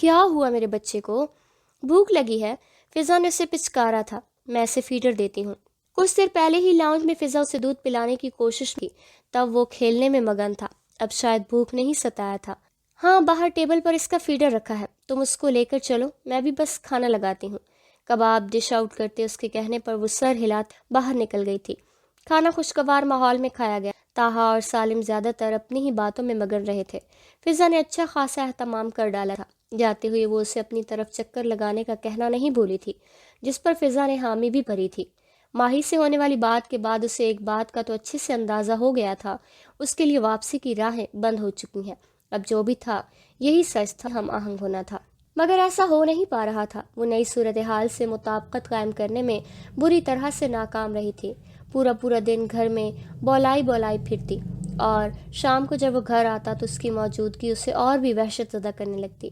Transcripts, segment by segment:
کیا ہوا میرے بچے کو؟ بھوک لگی ہے، فضا نے اسے پچکارا تھا۔ میں اسے فیڈر دیتی ہوں۔ کچھ دیر پہلے ہی لاؤنج میں فضا اسے دودھ پلانے کی کوشش کی، تب وہ کھیلنے میں مگن تھا، اب شاید بھوک نہیں ستایا تھا۔ ہاں، باہر ٹیبل پر اس کا فیڈر رکھا ہے، تم اس کو لے کر چلو، میں بھی بس کھانا لگاتی ہوں۔ کباب ڈش آؤٹ کرتے اس کے کہنے پر وہ سر ہلاتے باہر نکل گئی تھی۔ کھانا خوشگوار ماحول میں کھایا گیا۔ طاہا اور سالم زیادہ تر اپنی ہی باتوں میں مگن رہے تھے۔ فضا نے اچھا خاصا اہتمام کر ڈالا تھا۔ جاتے ہوئے وہ اسے اپنی طرف چکر لگانے کا کہنا نہیں بھولی تھی، جس پر فضا نے حامی بھی بھری تھی۔ ماہی سے ہونے والی بات کے بعد اسے ایک بات کا تو اچھے سے اندازہ ہو گیا تھا، اس کے لیے واپسی کی راہیں بند ہو چکی ہیں۔ اب جو بھی تھا یہی سچ تھا، ہم آہنگ ہونا تھا، مگر ایسا ہو نہیں پا رہا تھا۔ وہ نئی صورتحال سے مطابقت قائم کرنے میں بری طرح سے ناکام رہی تھی۔ پورا دن گھر میں بولائی پھرتی، اور شام کو جب وہ گھر آتا تو اس کی موجودگی اسے اور بھی وحشت زدہ کرنے لگتی۔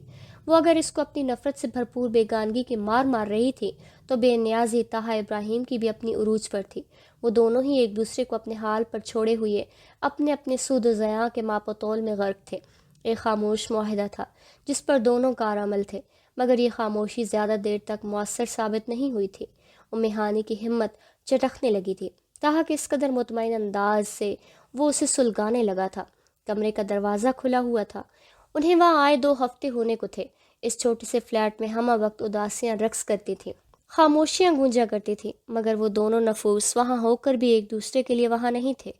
وہ اگر اس کو اپنی نفرت سے بھرپور بیگانگی کی مار رہی تھی تو بے نیازی طاہا ابراہیم کی بھی اپنی عروج پر تھی۔ وہ دونوں ہی ایک دوسرے کو اپنے حال پر چھوڑے ہوئے اپنے سود و زیاں کے ماپ و تول میں غرق تھے۔ ایک خاموش معاہدہ تھا جس پر دونوں کارعمل تھے، مگر یہ خاموشی زیادہ دیر تک مؤثر ثابت نہیں ہوئی تھی۔ ام ہانی کی ہمت چٹکنے لگی تھی، طاہا کے اس قدر مطمئن انداز سے وہ اسے سلگانے لگا تھا۔ کمرے کا دروازہ کھلا ہوا تھا۔ انہیں وہاں آئے 2 ہفتے ہونے کو تھے۔ اس چھوٹے سے فلیٹ میں ہمہ وقت اداسیاں رقص کرتی تھیں، خاموشیاں گونجا کرتی تھیں، مگر وہ دونوں نفوس وہاں ہو کر بھی ایک دوسرے کے لیے وہاں نہیں تھے۔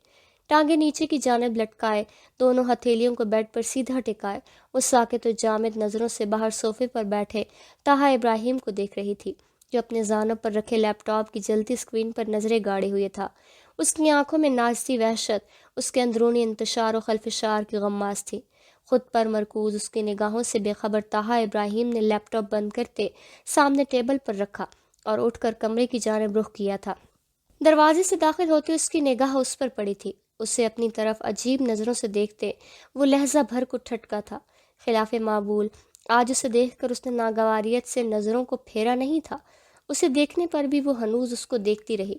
ٹانگیں نیچے کی جانب لٹکائے، دونوں ہتھیلیوں کو بیڈ پر سیدھا ٹکائے، وہ ساکت و جامد نظروں سے باہر صوفے پر بیٹھے طاہا ابراہیم کو دیکھ رہی تھی، جو اپنے زانوں پر رکھے لیپ ٹاپ کی جلتی اسکرین پر نظریں گاڑے ہوئے تھا۔ اس کی آنکھوں میں ناچتی وحشت اس کے اندرونی انتشار و خلفشار کی غماز تھی۔ خود پر مرکوز اس کی نگاہوں سے بے خبر طاہا ابراہیم نے لیپ ٹاپ بند کرتے سامنے ٹیبل پر رکھا اور اٹھ کر کمرے کی جانب رخ کیا تھا۔ دروازے سے داخل ہوتے اس کی نگاہ اس پر پڑی تھی۔ اسے اپنی طرف عجیب نظروں سے دیکھتے وہ لہجہ بھر کو ٹھٹکا تھا۔ خلاف معمول آج اسے دیکھ کر اس نے ناگواریت سے نظروں کو پھیرا نہیں تھا۔ اسے دیکھنے پر بھی وہ ہنوز اس کو دیکھتی رہی،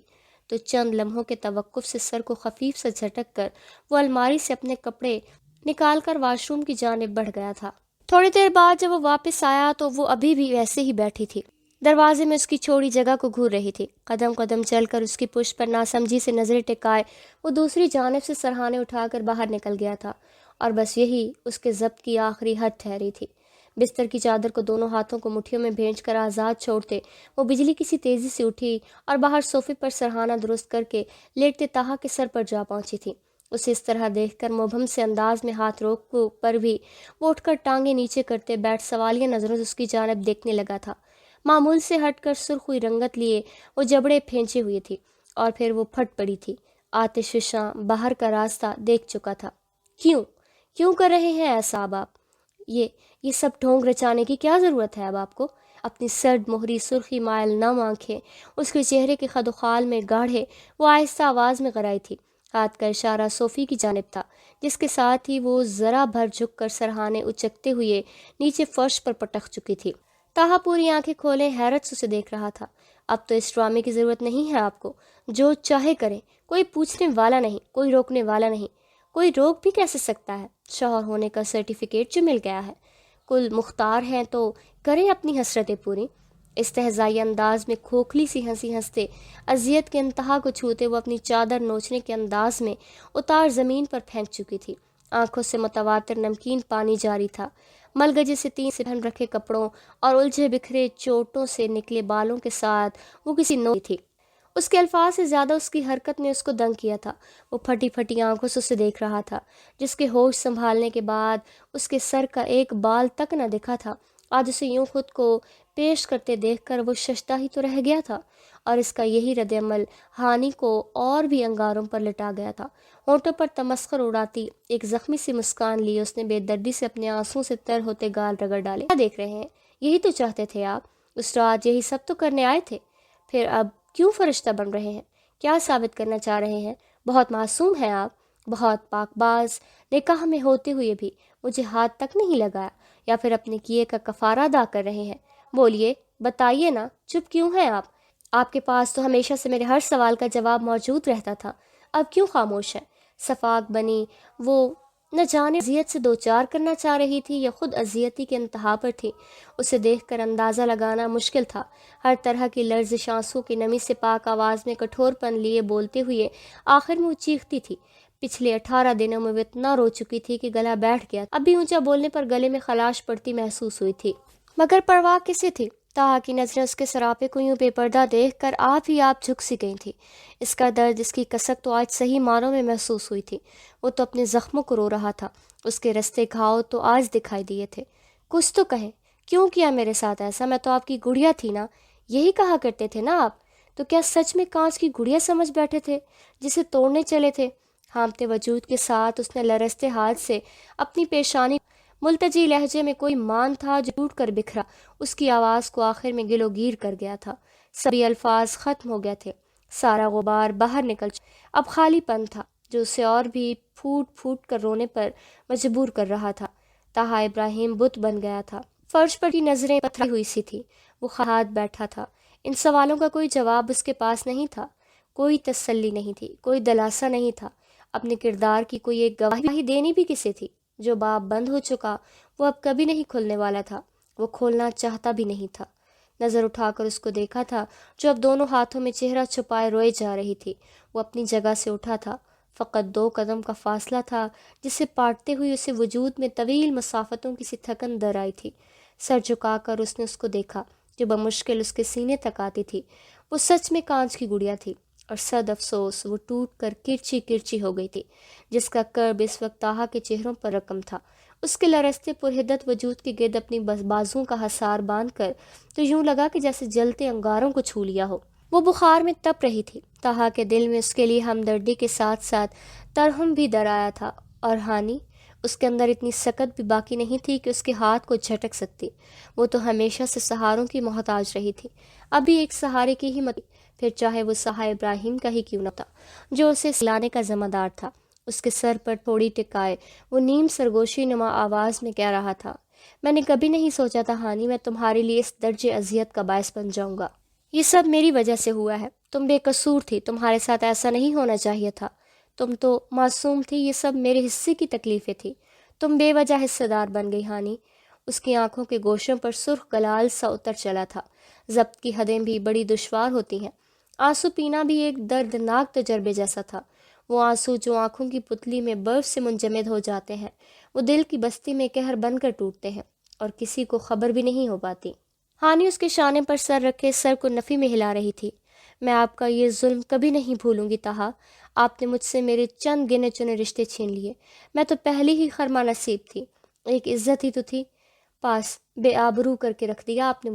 تو چند لمحوں کے توقف سے سر کو خفیف سے جھٹک کر وہ الماری سے اپنے کپڑے نکال کر واش روم کی جانب بڑھ گیا تھا۔ تھوڑی دیر بعد جب وہ واپس آیا تو وہ ابھی بھی ویسے ہی بیٹھی تھی، دروازے میں اس کی چھوڑی جگہ کو گھور رہی تھی۔ قدم قدم چل کر اس کی پشت پر ناسمجھی سے نظریں ٹکائے وہ دوسری جانب سے سرہانے اٹھا کر باہر نکل گیا تھا، اور بس یہی اس کے ضبط کی آخری حد ٹھہری تھی۔ بستر کی چادر کو دونوں ہاتھوں کو مٹھیوں میں بھینچ کر آزاد چھوڑتے وہ بجلی کسی تیزی سے اٹھی اور باہر صوفے پر سرہانہ درست کر کے لیٹتے طاہا کے سر پر جا پہنچی تھی۔ اسے اس طرح دیکھ کر مبہم سے انداز میں ہاتھ روک پر بھی وہ اٹھ کر ٹانگیں نیچے کرتے بیٹھ سوالیہ نظروں سے اس کی جانب دیکھنے لگا تھا۔ معمول سے ہٹ کر سرخ ہوئی رنگت لیے وہ جبڑے پھینچے ہوئے تھی، اور پھر وہ پھٹ پڑی تھی۔ آتش فشاں باہر کا راستہ دیکھ چکا تھا۔ کیوں کر رہے ہیں ایسا اب آپ؟ یہ سب ڈھونگ رچانے کی کیا ضرورت ہے اب آپ کو؟ اپنی سرد مہری سرخی مائل نم آنکھیں اس کے چہرے کے خد و خال میں گاڑھے وہ آہستہ آواز میں غرائی تھی۔ ہاتھ کا اشارہ صوفی کی جانب تھا، جس کے ساتھ ہی وہ ذرا بھر جھک کر سرہانے اچکتے ہوئے نیچے فرش پر پٹک چکی تھی۔ طاہا پوری آنکھیں کھولے حیرت سے اسے دیکھ رہا تھا۔ اب تو اس ڈرامے کی ضرورت نہیں ہے آپ کو، جو چاہے کریں، کوئی پوچھنے والا نہیں، کوئی روکنے والا نہیں۔ کوئی روک بھی کیسے سکتا ہے؟ شوہر ہونے کا سرٹیفکیٹ جو مل گیا ہے، کل مختار ہیں تو کریں اپنی حسرتیں پوری۔ استہزائی انداز میں کھوکھلی سی ہنسی ہنستے اذیت کے انتہا کو چھوتے وہ اپنی چادر نوچنے کے انداز میں اتار زمین پر پھینک چکی تھی۔ آنکھوں سے متواتر نمکین پانی جاری تھا۔ ملگجے سے 3 سے بن رکھے کپڑوں اور الجھے بکھرے چوٹوں سے نکلے بالوں کے ساتھ وہ کسی نو تھی۔ اس کے الفاظ سے زیادہ اس کی حرکت نے اس کو دنگ کیا تھا۔ وہ پھٹی پھٹی آنکھوں سے اسے دیکھ رہا تھا، جس کے ہوش سنبھالنے کے بعد اس کے سر کا ایک بال تک نہ دکھا تھا۔ آج اسے یوں خود کو پیش کرتے دیکھ کر وہ ششدر ہی تو رہ گیا تھا، اور اس کا یہی رد عمل ہانی کو اور بھی انگاروں پر لٹا گیا تھا۔ ہونٹوں پر تمسخر اڑاتی ایک زخمی سی مسکان لی اس نے بے دردی سے اپنے آنسوں سے تر ہوتے گال رگڑ ڈالے۔ کیا دیکھ رہے ہیں؟ یہی تو چاہتے تھے آپ، اس رات یہی سب تو کرنے آئے تھے، پھر اب کیوں فرشتہ بن رہے ہیں؟ کیا ثابت کرنا چاہ رہے ہیں؟ بہت معصوم ہیں آپ، بہت پاک باز۔ نکاح میں ہوتے ہوئے بھی مجھے ہاتھ تک نہیں لگایا، یا پھر اپنے کیے کا کفارہ ادا کر رہے ہیں؟ بولیے، بتائیے نا، چپ کیوں ہیں آپ کے پاس تو ہمیشہ سے میرے ہر سوال کا جواب موجود رہتا تھا، اب کیوں خاموش ہے؟ صفاق بنی وہ نہ جانے اذیت سے دو چار کرنا چاہ رہی تھی یا خود اذیتی کے انتہا پر تھی۔ اسے دیکھ کر اندازہ لگانا مشکل تھا۔ ہر طرح کی لرزش آنسوں کی نمی سے پاک آواز میں کٹھور پن لیے بولتے ہوئے آخر میں وہ چیختی تھی۔ پچھلے 18 دنوں میں وہ اتنا رو چکی تھی کہ گلا بیٹھ گیا۔ اب بھی اونچا بولنے پر گلے میں خلاش پڑتی محسوس ہوئی تھی، مگر پرواہ کسے تھی؟ طاہا کی نظریں اس کے سراپے کو یوں بے پردہ دیکھ کر آپ ہی آپ جھک سی گئی تھی۔ اس کا درد، اس کی کسک تو آج صحیح معنوں میں محسوس ہوئی تھی۔ وہ تو اپنے زخموں کو رو رہا تھا، اس کے رستے گھاؤ تو آج دکھائی دیے تھے۔ کچھ تو کہے، کیوں کیا میرے ساتھ ایسا؟ میں تو آپ کی گڑیا تھی نا، یہی کہا کرتے تھے نا آپ۔ تو کیا سچ میں کانچ کی گڑیا سمجھ بیٹھے تھے جسے توڑنے چلے تھے؟ ہانپتے وجود کے ساتھ اس نے لرزتے ہاتھ سے اپنی پیشانی، ملتجی لہجے میں کوئی مان تھا جو ٹوٹ کر بکھرا، اس کی آواز کو آخر میں گلو گیر کر گیا تھا۔ سبھی الفاظ ختم ہو گئے تھے، سارا غبار باہر نکل اب خالی پن تھا جو اسے اور بھی پھوٹ پھوٹ کر رونے پر مجبور کر رہا تھا۔ طاہا ابراہیم بت بن گیا تھا، فرش پر کی نظریں پتھری ہوئی سی تھی۔ وہ ہاتھ بیٹھا تھا، ان سوالوں کا کوئی جواب اس کے پاس نہیں تھا، کوئی تسلی نہیں تھی، کوئی دلاسا نہیں تھا۔ اپنے کردار کی کوئی ایک گواہی دینی بھی کسے تھی؟ جو باب بند ہو چکا وہ اب کبھی نہیں کھلنے والا تھا، وہ کھولنا چاہتا بھی نہیں تھا۔ نظر اٹھا کر اس کو دیکھا تھا جو اب دونوں ہاتھوں میں چہرہ چھپائے روئے جا رہی تھی۔ وہ اپنی جگہ سے اٹھا تھا، فقط 2 قدم کا فاصلہ تھا جسے پاٹتے ہوئے اسے وجود میں طویل مسافتوں کی سی تھکن در آئی تھی۔ سر جھکا کر اس نے اس کو دیکھا جو بمشکل اس کے سینے تک آتی تھی۔ وہ سچ میں کانچ کی گڑیا تھی، اور صد افسوس وہ ٹوٹ کر کرچی کرچی ہو گئی تھی، جس کا کرب اس وقت طاہا کے چہروں پر رقم تھا۔ اس کے لرزتے پرحدت وجود کے گرد اپنی بازوؤں کا حصار باندھ کر تو یوں لگا کہ جیسے جلتے انگاروں کو چھو لیا ہو۔ وہ بخار میں تپ رہی تھی۔ طاہا کے دل میں اس کے لیے ہمدردی کے ساتھ ساتھ ترحم بھی در آیا تھا، اور ہانی اس کے اندر اتنی سکت بھی باقی نہیں تھی کہ اس کے ہاتھ کو جھٹک سکتی۔ وہ تو ہمیشہ سے سہاروں کی محتاج رہی تھی، ابھی ایک سہارے کی ہمت، پھر چاہے وہ طاہا ابراہیم کا ہی کیوں نہ تھا جو اسے سلانے کا ذمہ دار تھا۔ اس کے سر پر تھوڑی ٹکائے وہ نیم سرگوشی نما آواز میں کہہ رہا تھا، میں نے کبھی نہیں سوچا تھا ہانی میں تمہارے لیے اس درجے اذیت کا باعث بن جاؤں گا۔ یہ سب میری وجہ سے ہوا ہے، تم بے قصور تھی، تمہارے ساتھ ایسا نہیں ہونا چاہیے تھا، تم تو معصوم تھی، یہ سب میرے حصے کی تکلیفیں تھی، تم بے وجہ حصہ دار بن گئی ہانی۔ اس کی آنکھوں کے گوشوں پر سرخ گلال سا اتر چلا تھا۔ ضبط کی حدیں بھی بڑی دشوار ہوتی ہیں، آنسو پینا بھی ایک دردناک تجربے جیسا تھا۔ وہ آنسو جو آنکھوں کی پتلی میں برف سے منجمد ہو جاتے ہیں، وہ دل کی بستی میں قہر بن کر ٹوٹتے ہیں اور کسی کو خبر بھی نہیں ہو پاتی۔ ہانی اس کے شانے پر سر رکھے سر کو نفی میں ہلا رہی تھی۔ میں آپ کا یہ ظلم کبھی نہیں بھولوں گی طاہا، آپ نے مجھ سے میرے چند گنے چنے رشتے چھین لیے، میں تو پہلی ہی خرمہ نصیب تھی، ایک عزت ہی تو تھی، پاس بے آبرو کر کے رکھ دیا آپ نے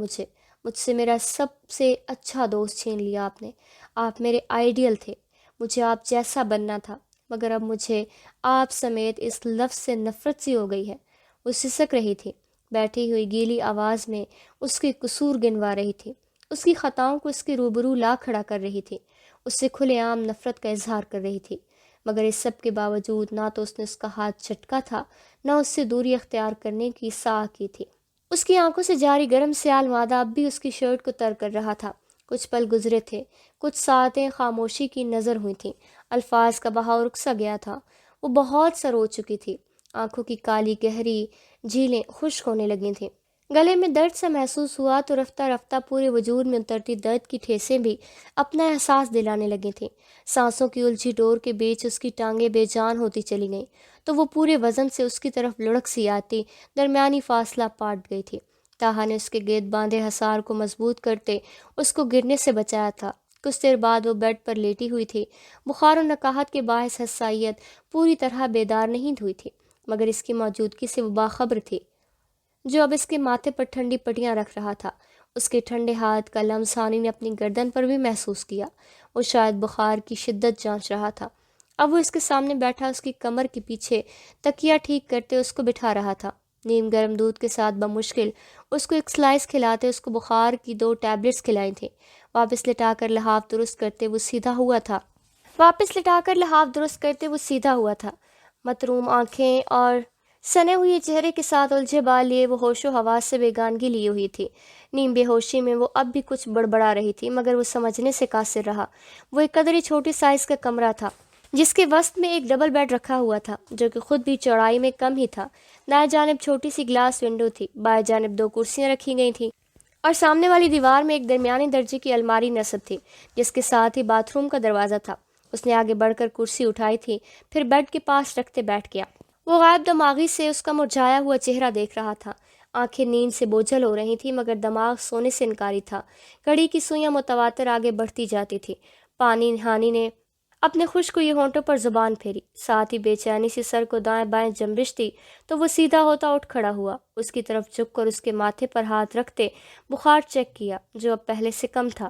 مجھ سے میرا سب سے اچھا دوست چھین لیا آپ نے۔ آپ میرے آئیڈیل تھے، مجھے آپ جیسا بننا تھا، مگر اب مجھے آپ سمیت اس لفظ سے نفرت سی ہو گئی ہے۔ وہ سسک رہی تھی، بیٹھی ہوئی گیلی آواز میں اس کے قصور گنوا رہی تھی، اس کی خطاؤں کو اس کے روبرو لا کھڑا کر رہی تھی، اس سے کھلے عام نفرت کا اظہار کر رہی تھی۔ مگر اس سب کے باوجود نہ تو اس نے اس کا ہاتھ جھٹکا تھا، نہ اس سے دوری اختیار کرنے کی سعی کی تھی۔ اس کی آنکھوں سے جاری گرم سیال مادہ اب بھی اس کی شرٹ کو تر کر رہا تھا۔ کچھ پل گزرے تھے، کچھ ساعتیں خاموشی کی نظر ہوئی تھیں، الفاظ کا بہاؤ رک سا گیا تھا۔ وہ بہت سا رو چکی تھی، آنکھوں کی کالی گہری جھیلیں خشک ہونے لگی تھیں۔ گلے میں درد سا محسوس ہوا تو رفتہ رفتہ پورے وجود میں اترتی درد کی ٹھیسیں بھی اپنا احساس دلانے لگی تھیں۔ سانسوں کی الجھی ڈور کے بیچ اس کی ٹانگیں بے جان ہوتی چلی گئیں تو وہ پورے وزن سے اس کی طرف لڑک سی آتی درمیانی فاصلہ پاٹ گئی تھی۔ طاہا نے اس کے گرد باندھے حصار کو مضبوط کرتے اس کو گرنے سے بچایا تھا۔ کچھ دیر بعد وہ بیڈ پر لیٹی ہوئی تھی، بخار و نقاہت کے باعث حساسیت پوری طرح بیدار نہیں ہوئی تھی، مگر اس کی موجودگی سے وہ باخبر تھی، جو اب اس کے ماتھے پر ٹھنڈی پٹیاں رکھ رہا تھا۔ اس کے ٹھنڈے ہاتھ کا لمس ہانی نے اپنی گردن پر بھی محسوس کیا۔ وہ شاید بخار کی شدت جانچ رہا تھا۔ اب وہ اس کے سامنے بیٹھا اس کی کمر کے پیچھے تکیہ ٹھیک کرتے اس کو بٹھا رہا تھا، نیم گرم دودھ کے ساتھ بمشکل اس کو ایک سلائس کھلاتے اس کو بخار کی 2 ٹیبلٹس کھلائی تھیں۔ واپس لٹا کر لحاف درست کرتے وہ سیدھا ہوا تھا۔ متروم آنکھیں اور سنے ہوئے چہرے کے ساتھ الجھے بال لیے وہ ہوش و حواس سے بیگانگی لیے ہوئی تھی۔ نیم بے ہوشی میں وہ اب بھی کچھ بڑبڑا رہی تھی، مگر وہ سمجھنے سے قاصر رہا۔ وہ ایک قدرے چھوٹی سائز کا کمرہ تھا، جس کے وسط میں ایک ڈبل بیڈ رکھا ہوا تھا جو کہ خود بھی چوڑائی میں کم ہی تھا۔ دائیں جانب چھوٹی سی گلاس ونڈو تھی، بائیں جانب 2 کرسیاں رکھی گئی تھیں اور سامنے والی دیوار میں ایک درمیانی درجے کی الماری نصب تھی جس کے ساتھ ہی باتھ روم کا دروازہ تھا۔ اس نے آگے بڑھ کر کرسی اٹھائی تھی، پھر بیڈ کے پاس رکھتے بیٹھ گیا۔ وہ غائب دماغی سے اس کا مرجھایا ہوا چہرہ دیکھ رہا تھا۔ آنکھیں نیند سے بوجھل ہو رہی تھیں مگر دماغ سونے سے انکاری تھا۔ گھڑی کی سوئیاں متواتر آگے بڑھتی جاتی تھی۔ ہانی نے اپنے خشک ہوئے ہونٹوں پر زبان پھیری، ساتھ ہی بے چینی سے سر کو دائیں بائیں جنبش دی تو وہ سیدھا ہوتا اٹھ کھڑا ہوا۔ اس کی طرف جھک کر اس کے ماتھے پر ہاتھ رکھتے بخار چیک کیا جو اب پہلے سے کم تھا۔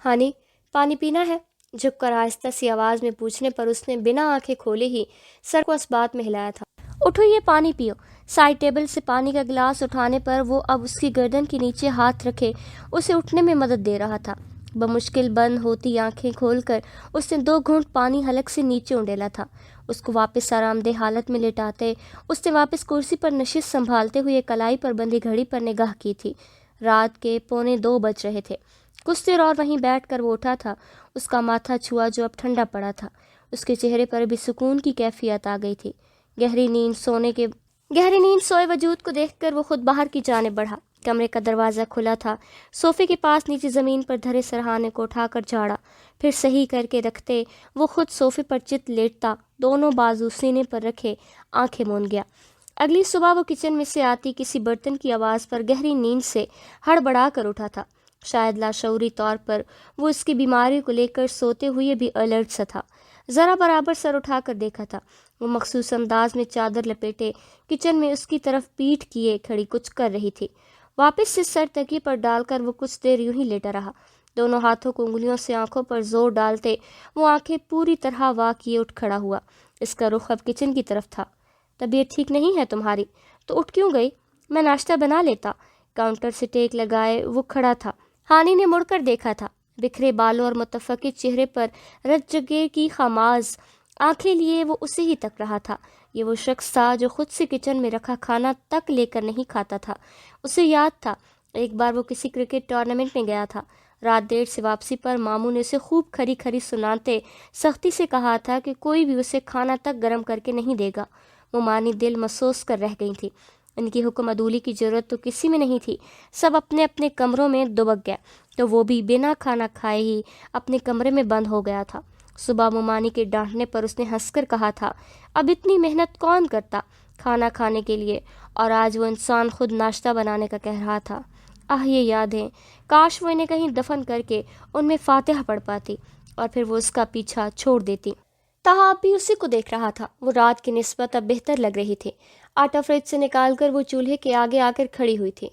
ہانی، پانی پینا ہے؟ جھک کر آہستہ سی آواز میں پوچھنے پر اس نے بنا آنکھیں کھولے ہی سر کو اس بات میں ہلایا تھا۔ اٹھو، یہ پانی پیو۔ سائڈ ٹیبل سے پانی کا گلاس اٹھانے پر وہ اب اس کی گردن کے نیچے ہاتھ رکھے اسے اٹھنے میں مدد دے رہا تھا۔ بمشکل بند ہوتی آنکھیں کھول کر اس نے 2 گھونٹ پانی حلق سے نیچے اونڈیلا تھا۔ اس کو واپس آرام دہ حالت میں لٹاتے اس نے واپس کرسی پر نشست سنبھالتے ہوئے کلائی پر بندھی گھڑی پر نگاہ کی تھی۔ رات کے 1:45 بج رہے تھے۔ کچھ دیر اور وہیں بیٹھ کر وہ اٹھا تھا۔ اس کا ماتھا چھوا جو اب ٹھنڈا پڑا تھا۔ اس کے چہرے پر بھی سکون کی کیفیت آ گئی تھی۔ گہری نیند سوئے وجود کو دیکھ کر وہ خود باہر کی جانب بڑھا۔ کمرے کا دروازہ کھلا تھا۔ صوفے کے پاس نیچے زمین پر دھرے سرہانے کو اٹھا کر جھاڑا، پھر صحیح کر کے رکھتے وہ خود صوفے پر چت لیٹتا، دونوں بازو سینے پر رکھے آنکھیں مون گیا۔ اگلی صبح وہ کچن میں سے آتی کسی برتن کی آواز پر گہری نیند سے ہڑبڑا کر اٹھا تھا۔ شاید لاشعوری طور پر وہ اس کی بیماری کو لے کر سوتے ہوئے بھی الرٹ سا تھا۔ ذرا برابر سر اٹھا کر دیکھا تھا۔ وہ مخصوص انداز میں چادر لپیٹے کچن میں اس کی طرف پیٹھ کیے کھڑی کچھ کر رہی تھی۔ واپس سے سر تکیے پر ڈال کر وہ کچھ دیر یوں ہی لیٹا رہا، دونوں ہاتھوں کو انگلیوں سے آنکھوں پر زور ڈالتے وہ آنکھیں پوری طرح وا کیے اٹھ کھڑا ہوا۔ اس کا رخ اب کچن کی طرف تھا۔ طبیعت ٹھیک نہیں ہے تمہاری؟ تو اٹھ کیوں گئی؟ میں ناشتہ بنا لیتا۔ کاؤنٹر سے ٹیک لگائے وہ کھڑا تھا۔ ہانی نے مڑ کر دیکھا تھا۔ بکھرے بالوں اور متفقد چہرے پر رت جگہ کی خاماز آنکھیں لیے وہ اسے ہی تک رہا تھا۔ یہ وہ شخص تھا جو خود سے کچن میں رکھا کھانا تک لے کر نہیں کھاتا تھا۔ اسے یاد تھا ایک بار وہ کسی کرکٹ ٹورنامنٹ میں گیا تھا۔ رات دیر سے واپسی پر ماموں نے اسے خوب کھری کھری سناتے سختی سے کہا تھا کہ کوئی بھی اسے کھانا تک گرم کر کے نہیں دے گا۔ وہ مانی دل محسوس کر رہ گئی تھی۔ ان کی حکم عدولی کی ضرورت تو کسی میں نہیں تھی۔ سب اپنے اپنے کمروں میں دبک گئے تو وہ بھی بنا کھانا کھائے ہی اپنے کمرے میں بند ہو گیا تھا۔ صبح ممانی کے ڈانٹنے پر اس نے ہنس کر کہا تھا، اب اتنی محنت کون کرتا کھانا کھانے کے لیے، اور آج وہ انسان خود ناشتہ بنانے کا کہہ رہا تھا۔ یہ یادیں، کاش وہ انہیں کہیں دفن کر کے ان میں فاتحہ پڑھ پاتی اور پھر وہ اس کا پیچھا چھوڑ دیتی۔ تاہا اب بھی اسی کو دیکھ رہا تھا۔ وہ رات کی نسبت اب بہتر لگ رہی تھی۔ آٹا فریج سے نکال کر وہ چولہے کے آگے آ کر کھڑی ہوئی تھی۔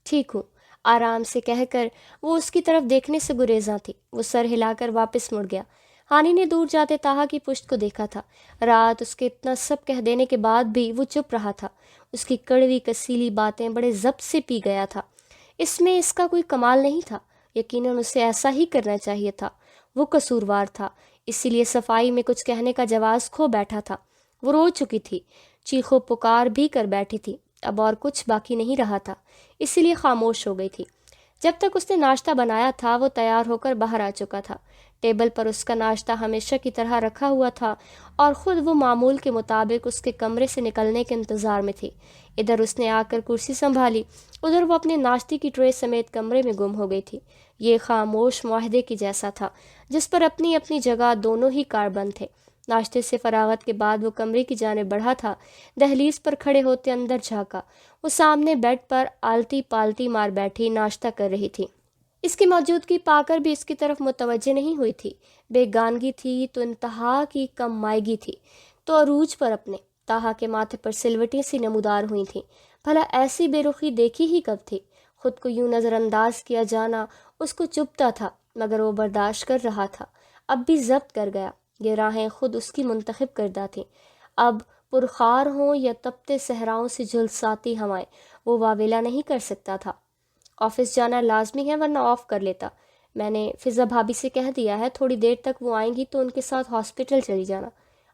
ٹھیک ہوں، آرام سے کہہ کر وہ اس کی طرف دیکھنے سے گریزاں تھی۔ وہ سر ہلا کر واپس مڑ گیا۔ ہانی نے دور جاتے تاہا کی پشت کو دیکھا تھا۔ رات اس کے اتنا سب کہہ دینے کے بعد بھی وہ چپ رہا تھا۔ اس کی کڑوی کسیلی باتیں بڑے ضبط سے پی گیا تھا۔ اس میں اس کا کوئی کمال نہیں تھا، یقیناً اسے ایسا ہی کرنا چاہیے تھا۔ وہ قصوروار تھا، اسی لیے صفائی میں کچھ کہنے کا جواز کھو بیٹھا تھا۔ وہ رو چکی تھی، چیخ و پکار بھی کر بیٹھی تھی، اب اور کچھ باقی نہیں رہا تھا، اسی لیے خاموش ہو گئی تھی۔ جب تک اس نے ناشتہ بنایا تھا وہ تیار ہو کر باہر آ چکا تھا۔ ٹیبل پر اس کا ناشتہ ہمیشہ کی طرح رکھا ہوا تھا اور خود وہ معمول کے مطابق اس کے کمرے سے نکلنے کے انتظار میں تھی۔ ادھر اس نے آ کر کرسی سنبھالی، ادھر وہ اپنے ناشتے کی ٹرے سمیت کمرے میں گم ہو گئی تھی۔ یہ خاموش معاہدے کی جیسا تھا جس پر اپنی اپنی جگہ دونوں ہی کاربند تھے۔ ناشتے سے فراغت کے بعد وہ کمرے کی جانب بڑھا تھا۔ دہلیز پر کھڑے ہوتے اندر جھانکا۔ وہ سامنے بیڈ پر آلتی پالتی مار بیٹھی ناشتہ کر رہی تھی۔ اس کی موجودگی پا کر بھی اس کی طرف متوجہ نہیں ہوئی تھی۔ بیگانگی تھی تو انتہا کی کم مائگی تھی تو عروج پر اپنے تاہا کے ماتھے پر سلوٹیں سی نمودار ہوئی تھیں۔ بھلا ایسی بے رخی دیکھی ہی کب تھی؟ خود کو یوں نظر انداز کیا جانا اس کو چبھتا تھا مگر وہ برداشت کر رہا تھا۔ اب بھی ضبط کر گیا۔ یہ راہیں خود اس کی منتخب کردہ تھیں۔ اب پرخار ہوں یا تپتے صحراؤں سے جھلساتی ہوائیں، وہ واویلا نہیں کر سکتا تھا۔ آفس جانا لازمی ہے ورنہ آف کر لیتا۔ میں نے فضا بھابھی سے کہہ دیا ہے تھوڑی دیر تک وہ آئیں گی تو ان کے ساتھ ہاسپٹل چلی جانا۔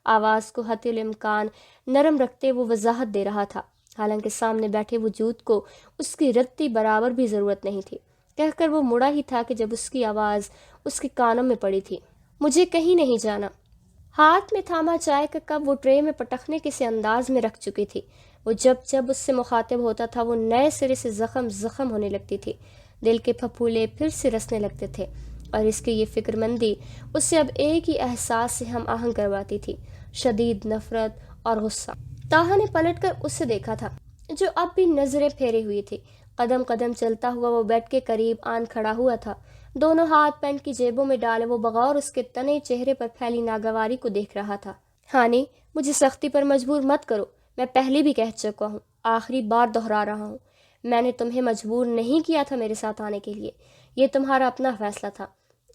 آواز کو حتی الامکان نرم رکھتے وہ وضاحت دے رہا تھا، حالانکہ سامنے بیٹھے وجود کو اس کی رتی برابر بھی ضرورت نہیں تھی۔ کہہ کر وہ مڑا ہی تھا کہ جب اس کی آواز اس کے کانوں میں پڑی تھی، مجھے کہیں نہیں جانا۔ ہاتھ میں تھاما چائے کا کپ وہ ٹرے میں پٹخنے کسی انداز میں رکھ چکی تھی۔ وہ جب جب اس سے مخاطب ہوتا تھا وہ نئے سرے سے زخم ہونے لگتی تھی، دل کے پھپھولے پھر سے رسنے لگتے تھے، اور اس کی یہ فکر مندی اسے اب ایک ہی احساس سے ہم آہنگ کرواتی تھی، شدید نفرت اور غصہ۔ طاہا نے پلٹ کر اسے دیکھا تھا، جو اب بھی نظریں پھیرے ہوئی تھی۔ قدم قدم چلتا ہوا وہ بیڈ کے قریب آن کھڑا ہوا تھا، دونوں ہاتھ پینٹ کی جیبوں میں ڈالے وہ بغور اس کے تنے چہرے پر پھیلی ناگواری کو دیکھ رہا تھا۔ ہانی، مجھے سختی پر مجبور مت کرو، میں پہلے بھی کہہ چکا ہوں، آخری بار دہرا رہا ہوں، میں نے تمہیں مجبور نہیں کیا تھا میرے ساتھ آنے کے لیے، یہ تمہارا اپنا فیصلہ تھا،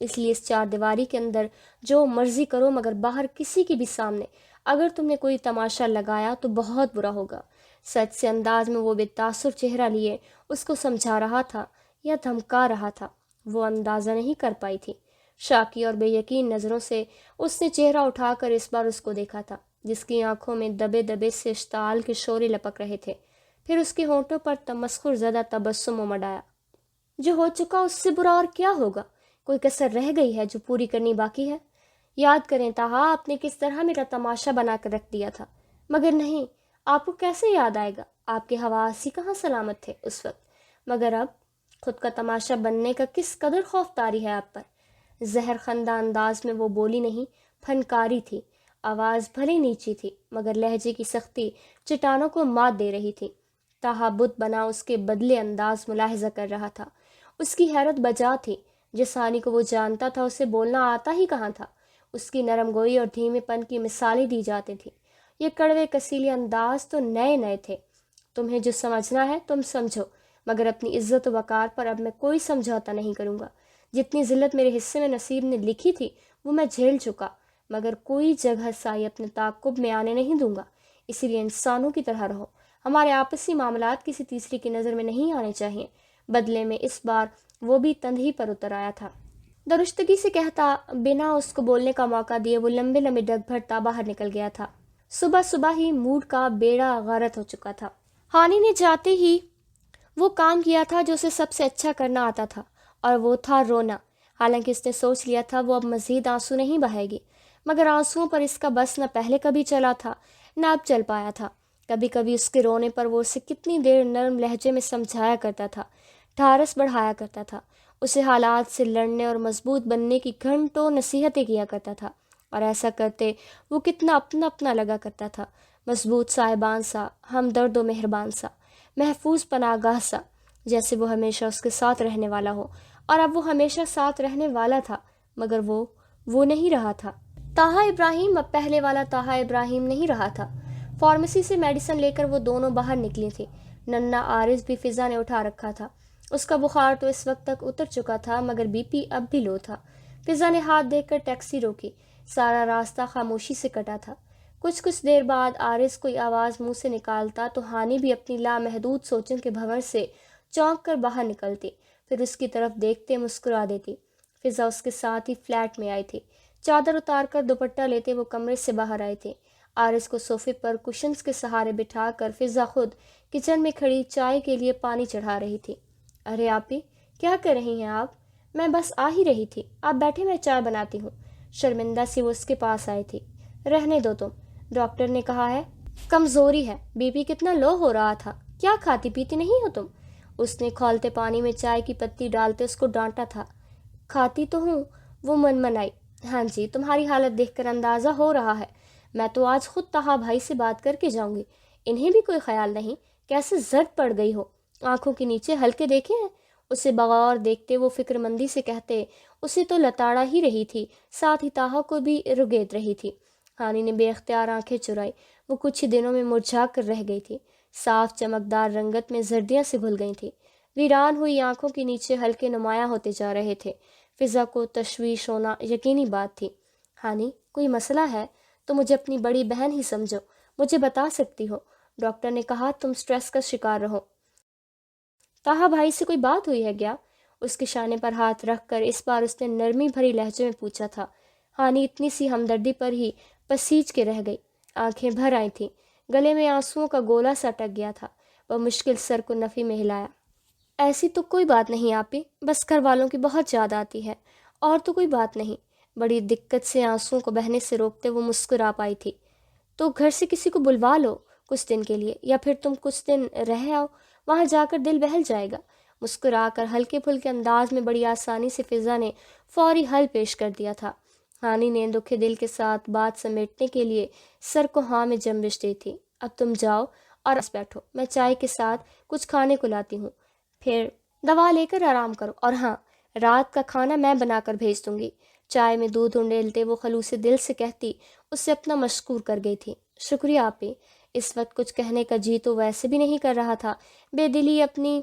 اس لیے اس چار دیواری کے اندر جو مرضی کرو، مگر باہر کسی کے بھی سامنے اگر تم نے کوئی تماشا لگایا تو بہت برا ہوگا۔ سچ سے انداز میں وہ بے تاثر چہرہ لیے اس کو سمجھا رہا تھا یا دھمکا رہا تھا، وہ اندازہ نہیں کر پائی تھی۔ شاکی اور بے یقین نظروں سے اس نے چہرہ اٹھا کر اس بار اس کو دیکھا تھا، جس کی آنکھوں میں دبے دبے سے اشتعال کے شعلے لپک رہے تھے، پھر اس کے ہونٹوں پر تمسخر زدہ تبسم امڈ آیا۔ جو ہو چکا اس سے برا اور کیا ہوگا؟ کوئی کسر رہ گئی ہے جو پوری کرنی باقی ہے؟ یاد کریں طاہا، آپ نے کس طرح میرا تماشا بنا کر رکھ دیا تھا، مگر نہیں، آپ کو کیسے یاد آئے گا؟ آپ کے حواس ہی کہاں سلامت تھے اس وقت، مگر اب خود کا تماشا بننے کا کس قدر خوف طاری ہے آپ پر۔ زہر خندہ انداز میں وہ بولی نہیں، پھنکاری تھی، آواز بھلے نیچی تھی مگر لہجے کی سختی چٹانوں کو مات دے رہی تھی۔ طاہا بت بنا اس کے بدلے انداز ملاحظہ کر رہا تھا، اس کی حیرت بجا تھی، جس ہانی کو وہ جانتا تھا اسے بولنا آتا ہی کہاں تھا۔ اس کی نرم گوئی اور دھیمے پن کی مثالیں دی جاتی تھی، یہ کڑوے کسیلے انداز تو نئے نئے تھے۔ تمہیں جو سمجھنا ہے تم سمجھو، مگر اپنی عزت و وقار پر اب میں کوئی سمجھوتا نہیں کروں گا۔ جتنی ذلت میرے حصے میں نصیب نے لکھی تھی وہ میں جھیل چکا، مگر کوئی جگہ سائی اپنے تعاقب میں آنے نہیں دوں گا۔ اسی لیے انسانوں کی طرح رہو، ہمارے آپسی معاملات کسی تیسری کی نظر میں نہیں آنے چاہیے۔ بدلے میں اس بار وہ بھی تندہی پر اتر آیا تھا۔ درستگی سے کہتا بنا اس کو بولنے کا موقع دیے وہ لمبے لمبے ڈگ بھرتا باہر نکل گیا تھا۔ صبح صبح ہی موڈ کا بیڑا غارت ہو چکا تھا۔ ہانی نے جاتے ہی وہ کام کیا تھا جو اسے سب سے اچھا کرنا آتا تھا، اور وہ تھا رونا۔ حالانکہ اس نے سوچ لیا تھا وہ اب مزید آنسو نہیں بہائے گی، مگر آنسوؤں پر اس کا بس نہ پہلے کبھی چلا تھا نہ اب چل پایا تھا۔ کبھی کبھی اس کے رونے پر وہ اسے کتنی دیر نرم لہجے میں سمجھایا کرتا تھا، ڈھارس بڑھایا کرتا تھا، اسے حالات سے لڑنے اور مضبوط بننے کی گھنٹوں نصیحتیں کیا کرتا تھا، اور ایسا کرتے وہ کتنا اپنا اپنا لگا کرتا تھا، مضبوط صاحبان سا، ہمدرد و مہربان سا، محفوظ پناہ گاہ سا، جیسے وہ ہمیشہ اس کے ساتھ رہنے والا ہو۔ اور اب وہ ہمیشہ ساتھ رہنے والا تھا، مگر وہ نہیں رہا تھا۔ طاہا ابراہیم اب پہلے والا طاہا ابراہیم نہیں رہا تھا۔ فارمیسی سے میڈیسن لے کر وہ دونوں باہر نکلی تھی۔ ننھا عارض بھی فضا نے اٹھا رکھا تھا، اس کا بخار تو اس وقت تک اتر چکا تھا مگر بی پی اب بھی لو تھا۔ فضا نے ہاتھ دیکھ کر ٹیکسی روکی، سارا راستہ خاموشی سے کٹا تھا۔ کچھ دیر بعد عارض کوئی آواز منہ سے نکالتا تو ہانی بھی اپنی لامحدود سوچوں کے بھنور سے چونک کر باہر نکلتی، پھر اس کی طرف دیکھتے مسکرا دیتی۔ فضا اس کے ساتھ ہی فلیٹ میں آئی تھی، چادر اتار کر دوپٹہ لیتے وہ کمرے سے باہر آئے تھے۔ عارض کو صوفے پر کشنز کے سہارے بٹھا کر فضا خود کچن میں کھڑی چائے کے لیے پانی چڑھا رہی تھی۔ ارے آپی، کیا کر رہی ہیں آپ؟ میں بس آ ہی رہی تھی، آپ بیٹھے، میں چائے بناتی ہوں۔ شرمندہ سی وہ اس کے پاس آئی تھی۔ رہنے دو تم، ڈاکٹر نے کہا ہے کمزوری ہے، بی پی کتنا لو ہو رہا تھا، کیا کھاتی پیتی نہیں ہو تم؟ اس نے کھولتے پانی میں چائے کی پتی ڈالتے اس کو ڈانٹا تھا۔ کھاتی تو ہوں، وہ منمنائی۔ ہاں جی، تمہاری حالت دیکھ کر اندازہ ہو رہا ہے، میں تو آج خود طاہا بھائی سے بات کر کے جاؤں گی، انہیں بھی کوئی خیال نہیں، کیسے زرد پڑ گئی ہو، آنکھوں کے نیچے ہلکے دیکھے ہیں؟ اسے بغور دیکھتے وہ فکر مندی سے کہتے، اسے تو لتاڑا ہی رہی تھی، ساتھ ہی طاہا کو بھی رگیت رہی تھی۔ ہانی نے بے اختیار آنکھیں چرائی، وہ کچھ ہی دنوں میں مرجھا کر رہ گئی تھی، صاف چمکدار رنگت میں زردیاں سے گھل گئی تھی، ویران ہوئی آنکھوں کے نیچے ہلکے نمایاں ہوتے جا رہے تھے۔ فضا کو تشویش ہونا یقینی بات تھی۔ ہانی، کوئی مسئلہ ہے تو مجھے اپنی بڑی بہن ہی سمجھو، مجھے بتا سکتی ہو، ڈاکٹر نے کہا تم سٹریس کا شکار رہو۔ طاہا بھائی سے کوئی بات ہوئی ہے کیا؟ اس کے شانے پر ہاتھ رکھ کر اس بار اس نے نرمی بھری لہجے میں پوچھا تھا۔ ہانی اتنی سی ہمدردی پر ہی پسیج کے رہ گئی، آنکھیں بھر آئی تھیں، گلے میں آنسوؤں کا گولا سا اٹک گیا تھا۔ وہ مشکل سر کو نفی میں ہلایا۔ ایسی تو کوئی بات نہیں آپی، بس گھر والوں کی بہت یاد آتی ہے، اور تو کوئی بات نہیں، بڑی دقت سے آنسوؤں کو بہنے سے روکتے وہ مسکرا پائی تھی۔ تو گھر سے کسی کو بلوا لو کچھ دن کے لیے، یا پھر تم کچھ دن رہ آؤ، وہاں جا کر دل بہل جائے گا۔ مسکرا کر ہلکے پھلکے انداز میں بڑی آسانی سے فضا نے فوری حل پیش کر دیا تھا۔ ہانی نے دکھے دل کے ساتھ بات سمیٹنے کے لیے سر کو ہاں میں جنبش دی تھی۔ اب تم جاؤ اور بیٹھو، میں چائے کے ساتھ کچھ کھانے کو لاتی ہوں، پھر دوا لے کر آرام کرو، اور ہاں، رات کا کھانا میں بنا کر بھیج دوں گی۔ چائے میں دودھ انڈیلتے وہ خلوص دل سے کہتی اسے اپنا مشکور کر گئی تھی۔ شکریہ آپی۔ اس وقت کچھ کہنے کا جی تو ویسے بھی نہیں کر رہا تھا، بے دلی اپنی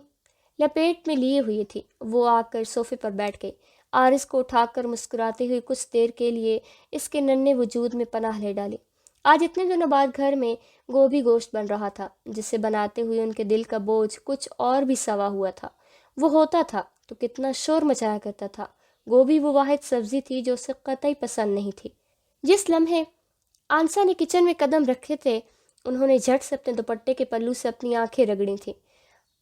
لپیٹ میں لیے ہوئی تھی۔ وہ آ کر صوفے پر بیٹھ گئی، عارض کو اٹھا کر مسکراتے ہوئے کچھ دیر کے لیے اس کے ننھے وجود میں پناہ لے ڈالی۔ آج اتنے دنوں بعد گھر میں گوبھی گوشت بن رہا تھا، جسے بناتے ہوئے ان کے دل کا بوجھ کچھ اور بھی سوا ہوا تھا۔ وہ ہوتا تھا تو کتنا شور مچایا کرتا تھا۔ گوبھی وہ واحد سبزی تھی جو اسے قطعی پسند نہیں تھی۔ جس لمحے آنسا نے کچن میں قدم رکھے تھے، انہوں نے جھٹ سے اپنے دوپٹے کے پلو سے اپنی آنکھیں رگڑی تھیں۔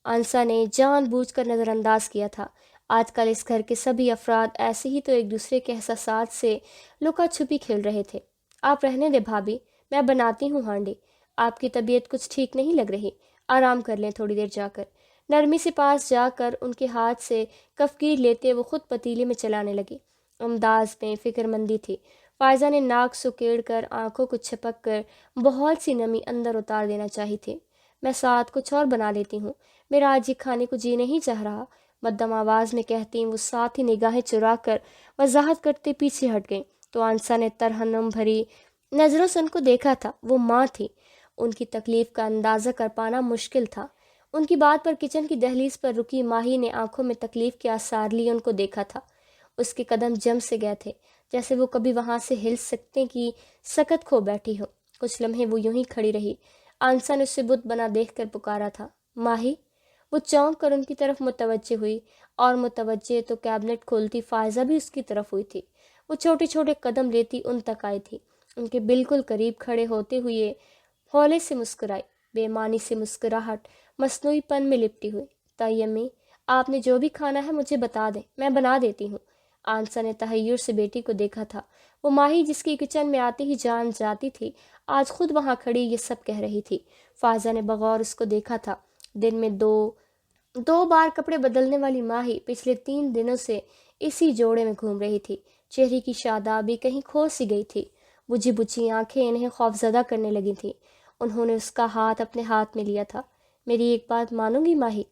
آنسا نے جان بوجھ کر نظر انداز کیا تھا۔ آج کل اس گھر کے سبھی افراد ایسے ہی تو ایک دوسرے کے احساسات سے لکا چھپی کھیل رہے تھے۔ آپ رہنے دے بھابھی، میں بناتی ہوں ہانڈی۔ آپ کی طبیعت کچھ ٹھیک نہیں لگ رہی، آرام کر لیں تھوڑی دیر جا کر۔ نرمی سے پاس جا کر ان کے ہاتھ سے کفگیر لیتے وہ خود پتیلے میں چلانے لگی۔ انداز میں فکر مندی تھی۔ فائزہ نے ناک سکیڑ کر آنکھوں کو چھپک کر بہت سی نمی اندر اتار دینا چاہی تھی۔ میں ساتھ کچھ اور بنا لیتی ہوں، میرا آج یہ کھانے کو جی نہیں چاہ رہا، مدھم آواز میں کہتی وہ ساتھ ہی نگاہیں چرا کر وضاحت کرتے پیچھے ہٹ گئیں تو آنسا نے ترہنم بھری نظروں سے ان کو دیکھا تھا۔ وہ ماں تھی، ان کی تکلیف کا اندازہ کر پانا مشکل تھا۔ ان کی بات پر کچن کی دہلیز پر رکی ماہی نے آنکھوں میں تکلیف کے آثار لیے ان کو دیکھا تھا۔ اس کے قدم جم سے گئے تھے، جیسے وہ کبھی وہاں سے ہل سکتے کی سکت کھو بیٹھی ہو۔ کچھ لمحے وہ یوں ہی کھڑی رہی۔ آنسا نے اسے بت بنا دیکھ کر پکارا تھا، ماہی۔ وہ چونک کر ان کی طرف متوجہ ہوئی، اور متوجہ تو کیبنٹ کھولتی فائزہ بھی اس کی طرف ہوئی تھی۔ وہ چھوٹے چھوٹے قدم لیتی ان تک آئی تھی، ان کے بالکل قریب کھڑے ہوتے ہوئے ہولے سے مسکرائی، بے معنی سے مسکراہٹ مصنوعی پن میں لپٹی ہوئی۔ تائی امی، آپ نے جو بھی کھانا ہے مجھے بتا دیں، میں بنا دیتی ہوں۔ آنسا نے تحیر سے بیٹی کو دیکھا تھا۔ وہ ماہی جس کی کچن میں آتی ہی جان جاتی تھی، آج خود وہاں کھڑی یہ سب کہہ رہی تھی۔ فائزہ نے بغور اس کو دیکھا تھا۔ دن میں دو بار کپڑے بدلنے والی ماہی پچھلے 3 دنوں سے اسی جوڑے میں گھوم رہی تھی۔ چہرے کی شادابی کہیں کھو سی گئی تھی۔ بجھی بجھی آنکھیں انہیں خوفزدہ کرنے لگی تھیں۔ انہوں نے اس کا ہاتھ اپنے ہاتھ میں لیا تھا۔ میری ایک بات مانو گی ماہی؟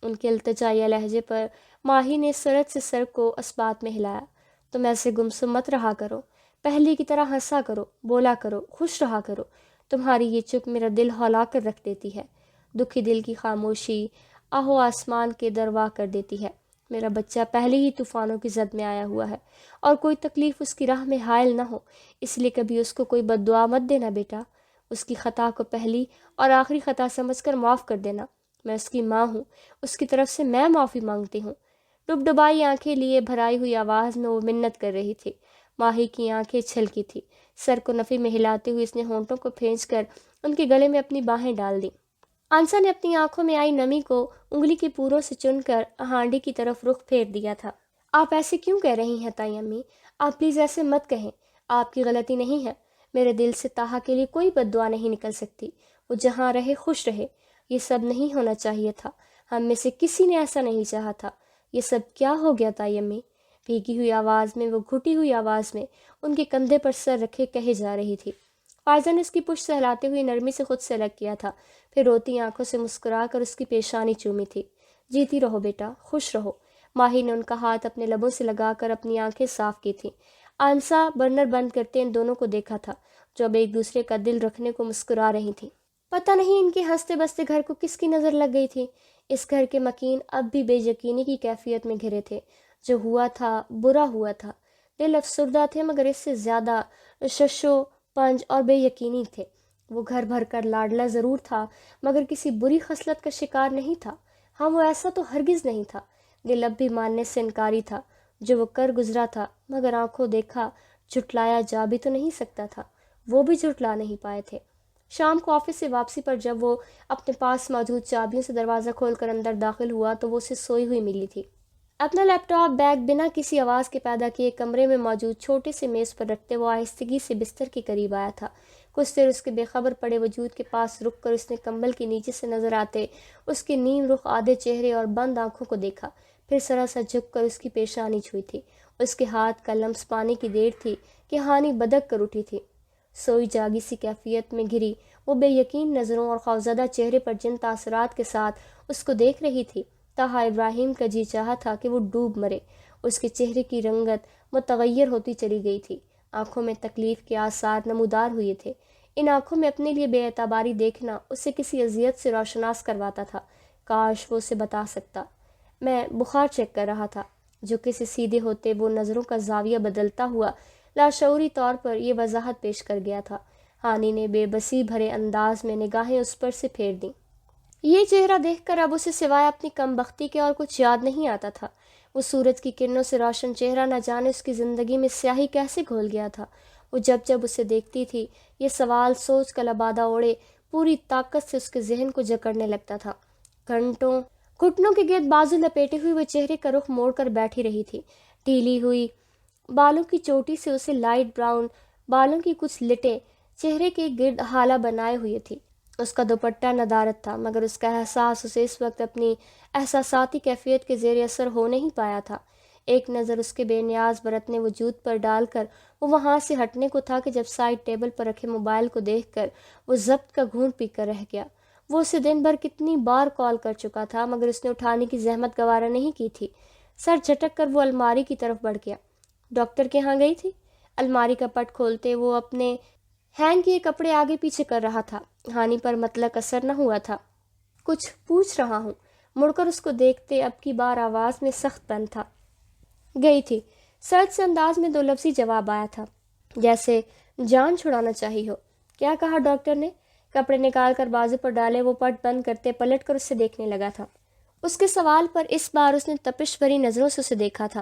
ان کے التجائیہ لہجے پر ماہی نے سرت سے سر کو اسبات میں ہلایا۔ تم ایسے گمسم مت رہا کرو، پہلے کی طرح ہنسا کرو، بولا کرو، خوش رہا کرو۔ تمہاری یہ چپ میرا دل ہلا کر رکھ دیتی ہے، دکھی دل کی خاموشی آہو آسمان کے دروا کر دیتی ہے۔ میرا بچہ پہلے ہی طوفانوں کی زد میں آیا ہوا ہے، اور کوئی تکلیف اس کی راہ میں حائل نہ ہو، اس لیے کبھی اس کو کوئی بد دعا مت دینا بیٹا۔ اس کی خطا کو پہلی اور آخری خطا سمجھ کر معاف کر دینا۔ میں اس کی ماں ہوں، اس کی طرف سے میں معافی مانگتی ہوں۔ ڈبڈبائی آنکھیں لیے بھرائی ہوئی آواز میں وہ منت کر رہی تھی۔ ماہی کی آنکھیں چھلکی تھی۔ سر کو نفی میں ہلاتے ہوئے اس نے ہونٹوں کو پھینچ کر ان کے گلے میں اپنی باہیں ڈال دیں۔ آنسا نے اپنی آنکھوں میں آئی نمی کو انگلی کے پوروں سے چن کر ہانڈی کی طرف رخ پھیر دیا تھا۔ آپ ایسے کیوں کہہ رہی ہیں تائی امی؟ آپ پلیز ایسے مت کہیں، آپ کی غلطی نہیں ہے۔ میرے دل سے طاہا کے لیے کوئی بد دعا نہیں نکل سکتی۔ وہ جہاں رہے خوش رہے۔ یہ سب نہیں ہونا چاہیے تھا، ہم میں سے کسی نے ایسا نہیں چاہا تھا۔ یہ سب کیا ہو گیا تائی امی؟ بھیگی ہوئی آواز میں، وہ گھٹی ہوئی آواز میں ان کے کندھے پر سر رکھے کہے جا رہی تھی۔ فائزہ نے اس کی پشت سہلاتے ہوئے نرمی سے خود سے الگ کیا تھا، پھر روتی آنکھوں سے مسکرا کر اس کی پیشانی چومی تھی۔ جیتی رہو بیٹا، خوش رہو۔ ماہی نے ان کا ہاتھ اپنے لبوں سے لگا کر اپنی آنکھیں صاف کی تھیں۔ آنسا برنر بند کرتے ان دونوں کو دیکھا تھا، جو اب ایک دوسرے کا دل رکھنے کو مسکرا رہی تھیں۔ پتہ نہیں ان کے ہنستے بستے گھر کو کس کی نظر لگ گئی تھی۔ اس گھر کے مکین اب بھی بے یقینی کی کیفیت میں گھرے تھے۔ جو ہوا تھا برا ہوا تھا۔ دل افسردہ تھے، مگر اس سے زیادہ ششو پنج اور بے یقینی تھے۔ وہ گھر بھر کر لاڈلا ضرور تھا، مگر کسی بری خصلت کا شکار نہیں تھا۔ ہاں، وہ ایسا تو ہرگز نہیں تھا۔ دل اب بھی ماننے سے انکاری تھا۔ جو وہ کر گزرا تھا، مگر آنکھوں دیکھا، جھٹلایا جا بھی تو نہیں سکتا تھا۔ وہ بھی جھٹلا نہیں پائے تھے۔ شام کو آفس سے واپسی پر جب وہ اپنے پاس موجود چابیوں سے دروازہ کھول کر اندر داخل ہوا تو وہ اسے سوئی ہوئی ملی تھی۔ اپنا لیپ ٹاپ بیگ بنا کسی آواز کے پیدا کیے کمرے میں موجود چھوٹے سے میز پر رکھتے وہ آہستگی سے بستر کے قریب آیا تھا۔ کچھ دیر اس کے بے خبر پڑے وجود کے پاس رک کر اس نے کمبل کے نیچے سے نظر آتے اس کے نیم رخ آدھے چہرے اور بند آنکھوں کو دیکھا، پھر ذرا سا جھک کر اس کی پیشانی چھوئی تھی۔ اس کے ہاتھ کا لمس پانے کی دیر تھی کہ ہانی بدک کر اٹھی تھی، سوئی جاگی سی کیفیت میں گری۔ وہ بے یقین نظروں اور خوفزدہ چہرے پر جن تاثرات کے ساتھ اس کو دیکھ رہی تھی، تاہا ابراہیم کا جی چاہا تھا کہ وہ ڈوب مرے۔ اس کے چہرے کی رنگت متغیر ہوتی چلی گئی تھی، آنکھوں میں تکلیف کے آثار نمودار ہوئے تھے۔ ان آنکھوں میں اپنے لیے بے اعتباری دیکھنا اسے کسی اذیت سے روشناس کرواتا تھا۔ کاش وہ اسے بتا سکتا۔ میں بخار چیک کر رہا تھا۔ جو کسی سیدھے ہوتے وہ نظروں کا زاویہ بدلتا ہوا لاشعوری طور پر یہ وضاحت پیش کر گیا تھا۔ ہانی نے بے بسی بھرے انداز میں نگاہیں اس پر سے پھیر دیں۔ یہ چہرہ دیکھ کر اب اسے سوائے اپنی کم بختی کے اور کچھ یاد نہیں آتا تھا۔ وہ سورج کی کرنوں سے روشن چہرہ نہ جانے اس کی زندگی میں سیاہی کیسے گھول گیا تھا۔ وہ جب جب اسے دیکھتی تھی یہ سوال سوچ کا لبادہ اوڑے پوری طاقت سے اس کے ذہن کو جکڑنے لگتا تھا۔ گھٹنوں کے گرد بازو لپیٹے ہوئے وہ چہرے کا رخ موڑ کر بیٹھی رہی تھی۔ ڈھیلی ہوئی بالوں کی چوٹی سے اسے لائٹ براؤن بالوں کی کچھ لٹیں چہرے کے گرد ہالہ بنائے ہوئے تھی۔ اس کا دوپٹہ ندارت تھا، مگر اس کا احساس اسے اس وقت اپنی احساساتی کیفیت کے زیر اثر ہو نہیں پایا تھا۔ ایک نظر اس کے بے نیاز برتنے وجود پر ڈال کر وہ وہاں سے ہٹنے کو تھا کہ جب سائڈ ٹیبل پر رکھے موبائل کو دیکھ کر وہ ضبط کا گھونٹ پی کر رہ گیا۔ وہ اسے دن بھر کتنی بار کال کر چکا تھا مگر اس نے اٹھانے کی زحمت گوارا نہیں کی تھی۔ سر جھٹک کر وہ الماری کی طرف بڑھ گیا۔ ڈاکٹر کے ہاں گئی تھی؟ الماری کا پٹ کھولتے وہ اپنے ہینگ کیے کپڑے آگے پیچھے کر رہا تھا۔ ہانی پر مطلق اثر نہ ہوا تھا۔ کچھ پوچھ رہا ہوں۔ مڑ کر اس کو دیکھتے اب کی بار آواز میں سخت پن تھا۔ گئی تھی، سرد سے انداز میں دو لفظی جواب آیا تھا، جیسے جان چھڑانا چاہی ہو۔ کیا کہا ڈاکٹر نے؟ کپڑے نکال کر بازو پر ڈالے وہ پٹ بند کرتے پلٹ کر اسے دیکھنے لگا تھا۔ اس کے سوال پر اس بار اس نے تپش بھری نظروں سے اسے دیکھا تھا۔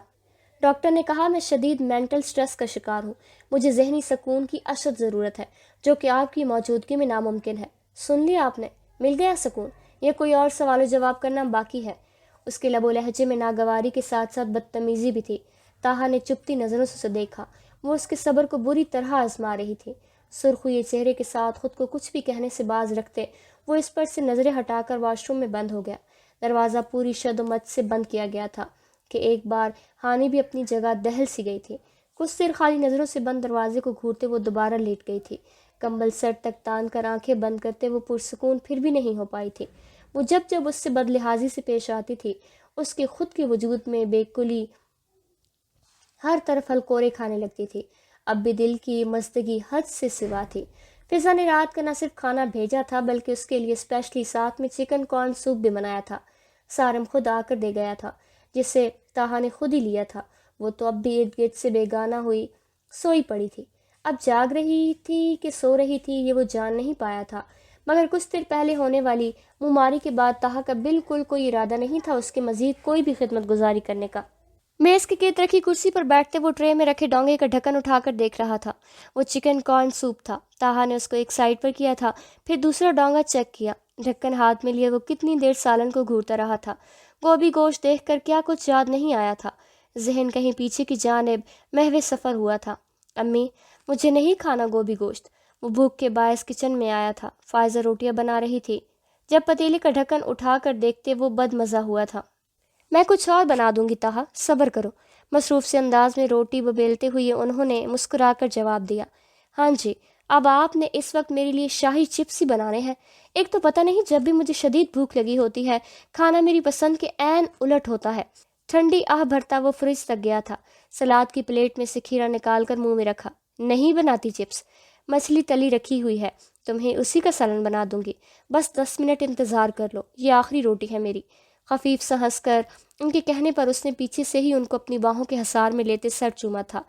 ڈاکٹر نے کہا میں شدید مینٹل سٹریس کا شکار ہوں، مجھے ذہنی سکون کی اشد ضرورت ہے جو کہ آپ کی موجودگی میں ناممکن ہے۔ سن لیا آپ نے؟ مل گیا سکون یا کوئی اور سوال و جواب کرنا باقی ہے؟ اس کے لب و لہجے میں ناگواری کے ساتھ ساتھ بدتمیزی بھی تھی۔ تاہا نے چپتی نظروں سے اسے دیکھا، وہ اس کے صبر کو بری طرح آزما رہی تھی۔ سرخ ہوئے چہرے کے ساتھ خود کو کچھ بھی کہنے سے باز رکھتے وہ اس پر سے نظریں ہٹا کر واش روم میں بند ہو گیا۔ دروازہ پوری شد و مت سے بند کیا گیا تھا کہ ایک بار ہانی بھی اپنی جگہ دہل سی گئی تھی۔ کچھ دیر خالی نظروں سے بند دروازے کو گھورتے وہ دوبارہ لیٹ گئی تھی۔ کمبل سر تک تان کر آنکھیں بند کرتے وہ پرسکون پھر بھی نہیں ہو پائی تھی۔ وہ جب جب اس سے بد لحاظی سے پیش آتی تھی اس کے خود کے وجود میں بے کلی ہر طرف ہلکورے کھانے لگتی تھی۔ اب بھی دل کی مزدگی حد سے سوا تھی۔ فضا نے رات کا نہ صرف کھانا بھیجا تھا بلکہ اس کے لیے اسپیشلی ساتھ میں چکن کارن سوپ بھی بنایا تھا۔ سارم خود آ کر دے گیا تھا جسے تاہا نے خود ہی لیا تھا۔ وہ تو اب بھی ارد گرد سے بیگانہ ہوئی سوئی پڑی تھی۔ اب جاگ رہی تھی کہ سو رہی تھی یہ وہ جان نہیں پایا تھا، مگر کچھ دیر پہلے ہونے والی مماری کے بعد تاہا کا بالکل کوئی ارادہ نہیں تھا اس کے مزید کوئی بھی خدمت گزاری کرنے کا۔ میز کے گرد رکھی کرسی پر بیٹھتے وہ ٹرے میں رکھے ڈونگے کا ڈھکن اٹھا کر دیکھ رہا تھا۔ وہ چکن کارن سوپ تھا۔ تاہا نے اس کو ایک سائڈ پر کیا تھا، پھر دوسرا ڈونگا چیک کیا۔ ڈھکن ہاتھ میں لیے وہ کتنی دیر سالن کو گھورتا رہا تھا۔ گوبھی گوشت دیکھ کر کیا کچھ یاد نہیں آیا تھا۔ ذہن کہیں پیچھے کی جانب محو سفر ہوا تھا۔ امی مجھے نہیں کھانا گوبھی گوشت۔ وہ بھوک کے باعث کچن میں آیا تھا۔ فائزہ روٹیاں بنا رہی تھی۔ جب پتیلے کا ڈھکن اٹھا کر دیکھتے وہ بد مزہ ہوا تھا۔ میں کچھ اور بنا دوں گی تاہا، صبر کرو۔ مصروف سے انداز میں روٹی بیلتے ہوئے انہوں نے مسکرا کر جواب دیا، ہاں جی، اب آپ نے اس وقت میرے لیے شاہی چپس ہی بنانے ہیں۔ ایک تو پتہ نہیں جب بھی مجھے شدید بھوک لگی ہوتی ہے کھانا میری پسند کے عین الٹ ہوتا ہے۔ ٹھنڈی آہ بھرتا وہ فریج تک گیا تھا۔ سلاد کی پلیٹ میں سے کھیرا نکال کر منہ میں رکھا۔ نہیں بناتی چپس، مچھلی تلی رکھی ہوئی ہے، تمہیں اسی کا سالن بنا دوں گی، بس 10 منٹ انتظار کر لو، یہ آخری روٹی ہے میری۔ خفیف سا ہنس کر ان کے کہنے پر اس نے پیچھے سے ہی ان کو اپنی باہوں کے حصار میں لیتے سر چوما تھا۔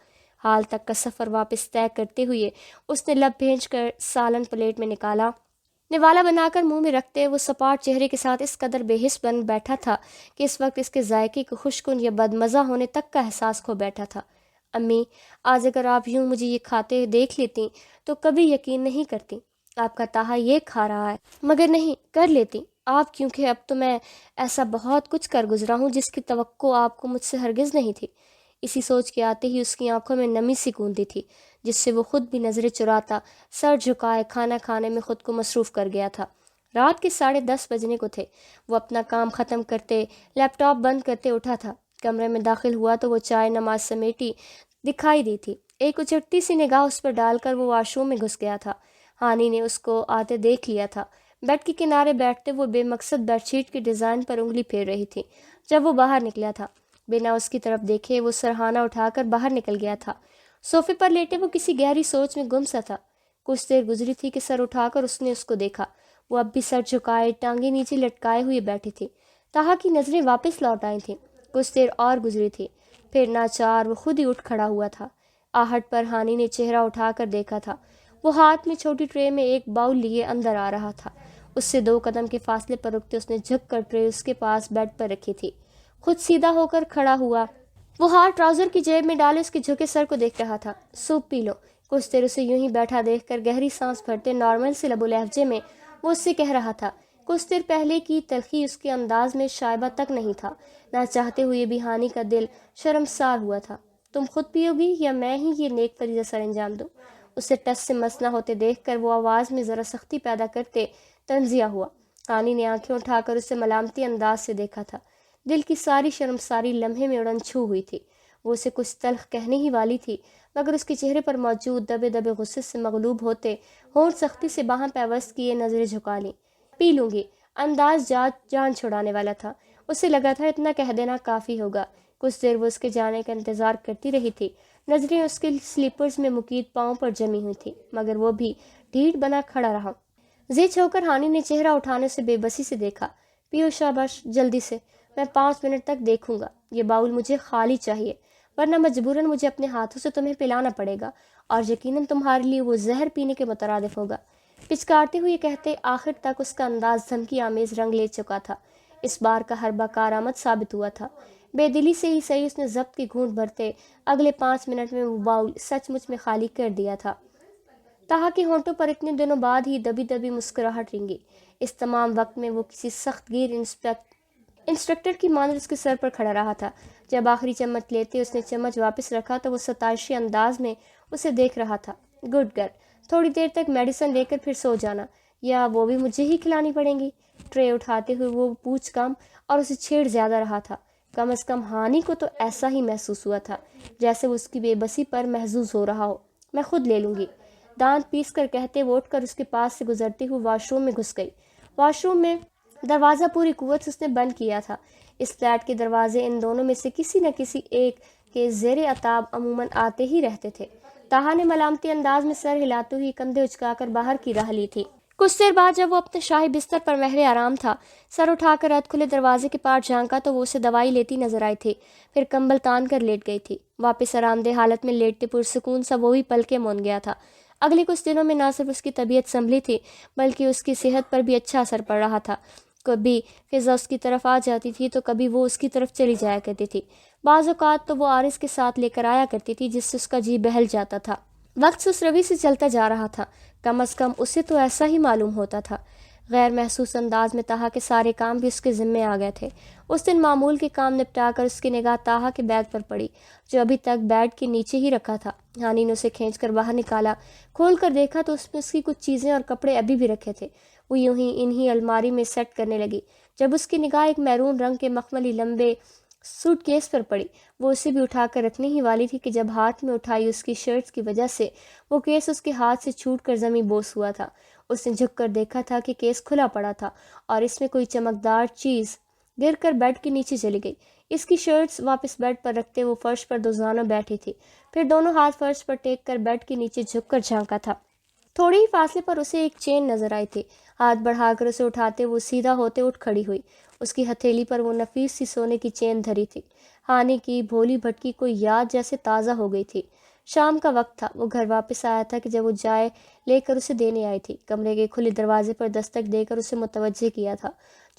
حال تک کا سفر واپس طے کرتے ہوئے اس نے لب بھینچ کر سالن پلیٹ میں نوالا بنا کر منہ میں رکھتے وہ سپاٹ چہرے کے ساتھ اس قدر بے حس بن بیٹھا تھا کہ اس وقت اس کے ذائقے کو خوشکن یا بدمزہ ہونے تک کا احساس کھو بیٹھا تھا۔ امی آج اگر آپ یوں مجھے یہ کھاتے دیکھ لیتی تو کبھی یقین نہیں کرتی آپ کا تاہا یہ کھا رہا ہے، مگر نہیں کر لیتی۔ آپ، کیونکہ اب تو میں ایسا بہت کچھ کر گزرا ہوں جس کی توقع آپ کو مجھ سے ہرگز نہیں تھی۔ اسی سوچ کے آتے ہی اس کی آنکھوں میں نمی سی گوندی تھی، جس سے وہ خود بھی نظریں چراتا سر جھکائے کھانا کھانے میں خود کو مصروف کر گیا تھا۔ رات کے 10:30 بجنے کو تھے۔ وہ اپنا کام ختم کرتے لیپ ٹاپ بند کرتے اٹھا تھا۔ کمرے میں داخل ہوا تو وہ چائے نماز سمیٹی دکھائی دی تھی۔ ایک اچٹتی سی نگاہ اس پر ڈال کر وہ واش روم میں گھس گیا تھا۔ ہانی نے اس کو آتے دیکھ لیا تھا۔ بیڈ کے کنارے بیٹھتے وہ بے مقصد بیڈ شیٹ کے ڈیزائن پر انگلی پھیر رہی تھی۔ جب وہ باہر نکلا تھا، بنا اس کی طرف دیکھے وہ سرہانہ اٹھا کر باہر نکل گیا تھا۔ صوفے پر لیٹے وہ کسی گہری سوچ میں گم سا تھا۔ کچھ دیر گزری تھی کہ سر اٹھا کر اس نے اس کو دیکھا۔ وہ اب بھی سر جھکائے ٹانگیں نیچے لٹکائے ہوئے بیٹھی تھی۔ تہا کی نظریں واپس لوٹ آئی تھیں۔ کچھ دیر اور گزری تھی، پھر ناچار وہ خود ہی اٹھ کھڑا ہوا تھا۔ آہٹ پر ہانی نے چہرہ اٹھا کر دیکھا تھا۔ وہ ہاتھ میں چھوٹی ٹرے میں ایک باؤل لیے اندر آ رہا تھا۔ اس سے 2 قدم کے فاصلے پر رکتے اس نے جھک کر ٹرے اس کے پاس بیڈ پر رکھی تھی۔ خود سیدھا ہو کر کھڑا ہوا۔ وہ ہاتھ ٹراؤزر کی جیب میں ڈالے اس کے جھکے سر کو دیکھ رہا تھا۔ سوپ پی لو۔ کچھ دیر اسے یوں ہی بیٹھا دیکھ کر گہری سانس بھرتے نارمل سے لب و لہجے میں وہ اس سے کہہ رہا تھا۔ کچھ دیر پہلے کی تلخی اس کے انداز میں شائبہ تک نہیں تھا۔ نہ چاہتے ہوئے بھی ہانی کا دل شرمسار ہوا تھا۔ تم خود پیو گی یا میں ہی یہ نیک فریضہ سر انجام دوں؟ اسے ٹس سے مس نہ ہوتے دیکھ کر وہ آواز میں ذرا سختی پیدا کرتے تنزیہ ہوا۔ ہانی نے آنکھیں اٹھا کر اسے ملامتی انداز سے دیکھا تھا۔ دل کی ساری شرمساری لمحے میں اڑن چھو ہوئی تھی۔ وہ اسے کچھ تلخ کہنے ہی والی تھی، مگر اس کے چہرے پر موجود دبے دبے غصے سے مغلوب ہوتے ہونٹ سختی سے باہم پیوست کیے نظریں جھکا لیں۔ پی لوں گی۔ انداز جان چھڑانے والا تھا۔ اسے لگا تھا اتنا کہہ دینا کافی ہوگا۔ کچھ دیر وہ اس کے جانے کا انتظار کرتی رہی تھی۔ نظریں اس کے سلیپرز میں مقید پاؤں پر جمی ہوئی تھی، مگر وہ بھی ڈھیٹ بنا کھڑا رہا۔ زچ ہو کر ہانی نے چہرہ اٹھانے سے بے بسی سے دیکھا۔ پیو شاباش، جلدی سے۔ میں 5 منٹ تک دیکھوں گا۔ یہ باؤل مجھے خالی چاہیے، ورنہ مجبوراً مجھے اپنے ہاتھوں سے تمہیں پلانا پڑے گا، اور یقیناً تمہارے لیے وہ زہر پینے کے مترادف ہوگا۔ پچکارتے ہوئے کہتے آخر تک اس کا انداز دھمکی آمیز رنگ لے چکا تھا۔ اس بار کا حربہ کارآمد ثابت ہوا تھا۔ بے دلی سے ہی صحیح اس نے ضبط کی گھونٹ بھرتے اگلے 5 منٹ میں وہ باؤل سچ مچ میں خالی کر دیا تھا۔ تہا کے ہونٹوں پر اتنے دنوں بعد ہی دبی دبی مسکراہٹ رنگی۔ اس تمام وقت میں وہ کسی سخت گیر انسٹرکٹر کی مانند اس کے سر پر کھڑا رہا تھا۔ جب آخری چمچ لیتے اس نے چمچ واپس رکھا تو وہ ستائشی انداز میں اسے دیکھ رہا تھا۔ گڈ گرل، تھوڑی دیر تک میڈیسن لے کر پھر سو جانا، یا وہ بھی مجھے ہی کھلانی پڑیں گی؟ ٹرے اٹھاتے ہوئے وہ پوچھ کم اور اسے چھیڑ زیادہ رہا تھا۔ کم از کم ہانی کو تو ایسا ہی محسوس ہوا تھا جیسے وہ اس کی بے بسی پر محظوظ ہو رہا ہو۔ میں خود لے لوں گی، دانت پیس کر کہتے وہ اٹھ کر اس کے پاس سے گزرتے ہوئے واش روم میں گھس گئی۔ واش روم میں دروازہ پوری قوت سے اس نے بند کیا تھا۔ اس فلیٹ کے دروازے ان دونوں میں سے کسی نہ کسی ایک کے زیر عتاب عموماً آتے ہی رہتے تھے۔ تہا نے ملامتی انداز میں سر ہلاتے ہوئے کندھے اچکا کر باہر کی راہ لی تھی۔ کچھ دیر بعد جب وہ اپنے شاہی بستر پر مہر آرام تھا، سر اٹھا کر اد کھلے دروازے کے پار جھانکا تو وہ اسے دوائی لیتی نظر آئی تھی، پھر کمبل تان کر لیٹ گئی تھی۔ واپس آرام دہ حالت میں لیٹتے پرسکون سا وہ بھی پلکیں مون گیا تھا۔ اگلے کچھ دنوں میں نہ صرف اس کی طبیعت سنبھلی تھی، بلکہ اس کی صحت پر بھی اچھا اثر پڑ رہا تھا۔ کبھی فضا اس کی طرف آ جاتی تھی تو کبھی وہ اس کی طرف چلی جایا کرتی تھی۔ بعض اوقات تو وہ عارض کے ساتھ لے کر آیا کرتی تھی، جس سے اس کا جی بہل جاتا تھا۔ وقت سس روی سے چلتا جا رہا تھا، کم از کم اسے تو ایسا ہی معلوم ہوتا تھا۔ غیر محسوس انداز میں طاہا کے سارے کام بھی اس کے ذمے آ گئے تھے۔ اس دن معمول کے کام نپٹا کر اس کی نگاہ طاہا کے بیگ پر پڑی، جو ابھی تک بیڈ کے نیچے ہی رکھا تھا۔ ہانی نے اسے کھینچ کر باہر نکالا۔ کھول کر دیکھا تو اس میں اس کی کچھ چیزیں اور کپڑے ابھی بھی رکھے تھے۔ وہ یوں ہی انہی الماری میں سیٹ کرنے لگی جب اس کی نگاہ ایک میرون رنگ کے مخملی لمبے سوٹ کیس پر پڑی۔ وہ اسے بھی اٹھا کر رکھنے ہی والی تھی کہ جب ہاتھ میں اٹھائی اس کی شرٹس کی وجہ سے وہ کیس اس کے ہاتھ سے چھوٹ کر زمیں بوس ہوا تھا۔ اس نے جھک کر دیکھا تھا کہ کیس کھلا پڑا تھا اور اس میں کوئی چمکدار چیز گر کر بیڈ کے نیچے چلی گئی۔ اس کی شرٹس واپس بیڈ پر رکھتے وہ فرش پر دوزانوں بیٹھی تھی، پھر دونوں ہاتھ فرش پر ٹیک کر بیڈ کے نیچے جھک کر جھانکا تھا۔ تھوڑے ہی فاصلے پر اسے ایک چین نظر آئی تھی۔ ہاتھ بڑھا کر اسے اٹھاتے وہ سیدھا ہوتے اٹھ کھڑی ہوئی۔ اس کی ہتھیلی پر وہ نفیس سی سونے کی چین دھری تھی۔ ہانی کی بھولی بھٹکی کوئی یاد جیسے تازہ ہو گئی تھی۔ شام کا وقت تھا۔ وہ گھر واپس آیا تھا کہ جب وہ جائے لے کر اسے دینے آئی تھی، کمرے کے کھلے دروازے پر دستک دے کر اسے متوجہ کیا تھا،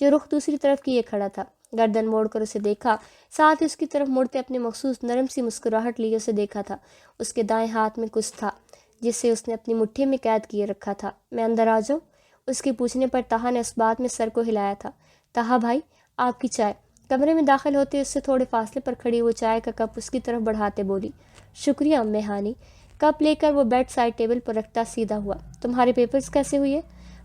جو رخ دوسری طرف کیے کھڑا تھا۔ گردن موڑ کر اسے دیکھا، ساتھ ہی اس کی طرف مڑتے اپنے مخصوص نرم سی مسکراہٹ لیے اسے دیکھا تھا۔ اس کے دائیں ہاتھ میں کچھ تھا جسے اس نے اپنی مٹھی میں قید کیے رکھا تھا۔ میں اندر آ جاؤں؟ اس کے پوچھنے پر تہا نے اس بات میں سر کو ہلایا تھا۔ تہا بھائی، آپ کی چائے۔ کمرے میں داخل ہوتے اس سے تھوڑے فاصلے پر کھڑی وہ چائے کا کپ اس کی طرف بڑھاتے بولی، شکریہ ام ہانی۔ کپ لے کر وہ بیڈ سائڈ ٹیبل پر رکھتا سیدھا ہوا۔ تمہارے پیپرز کیسے ہوئے؟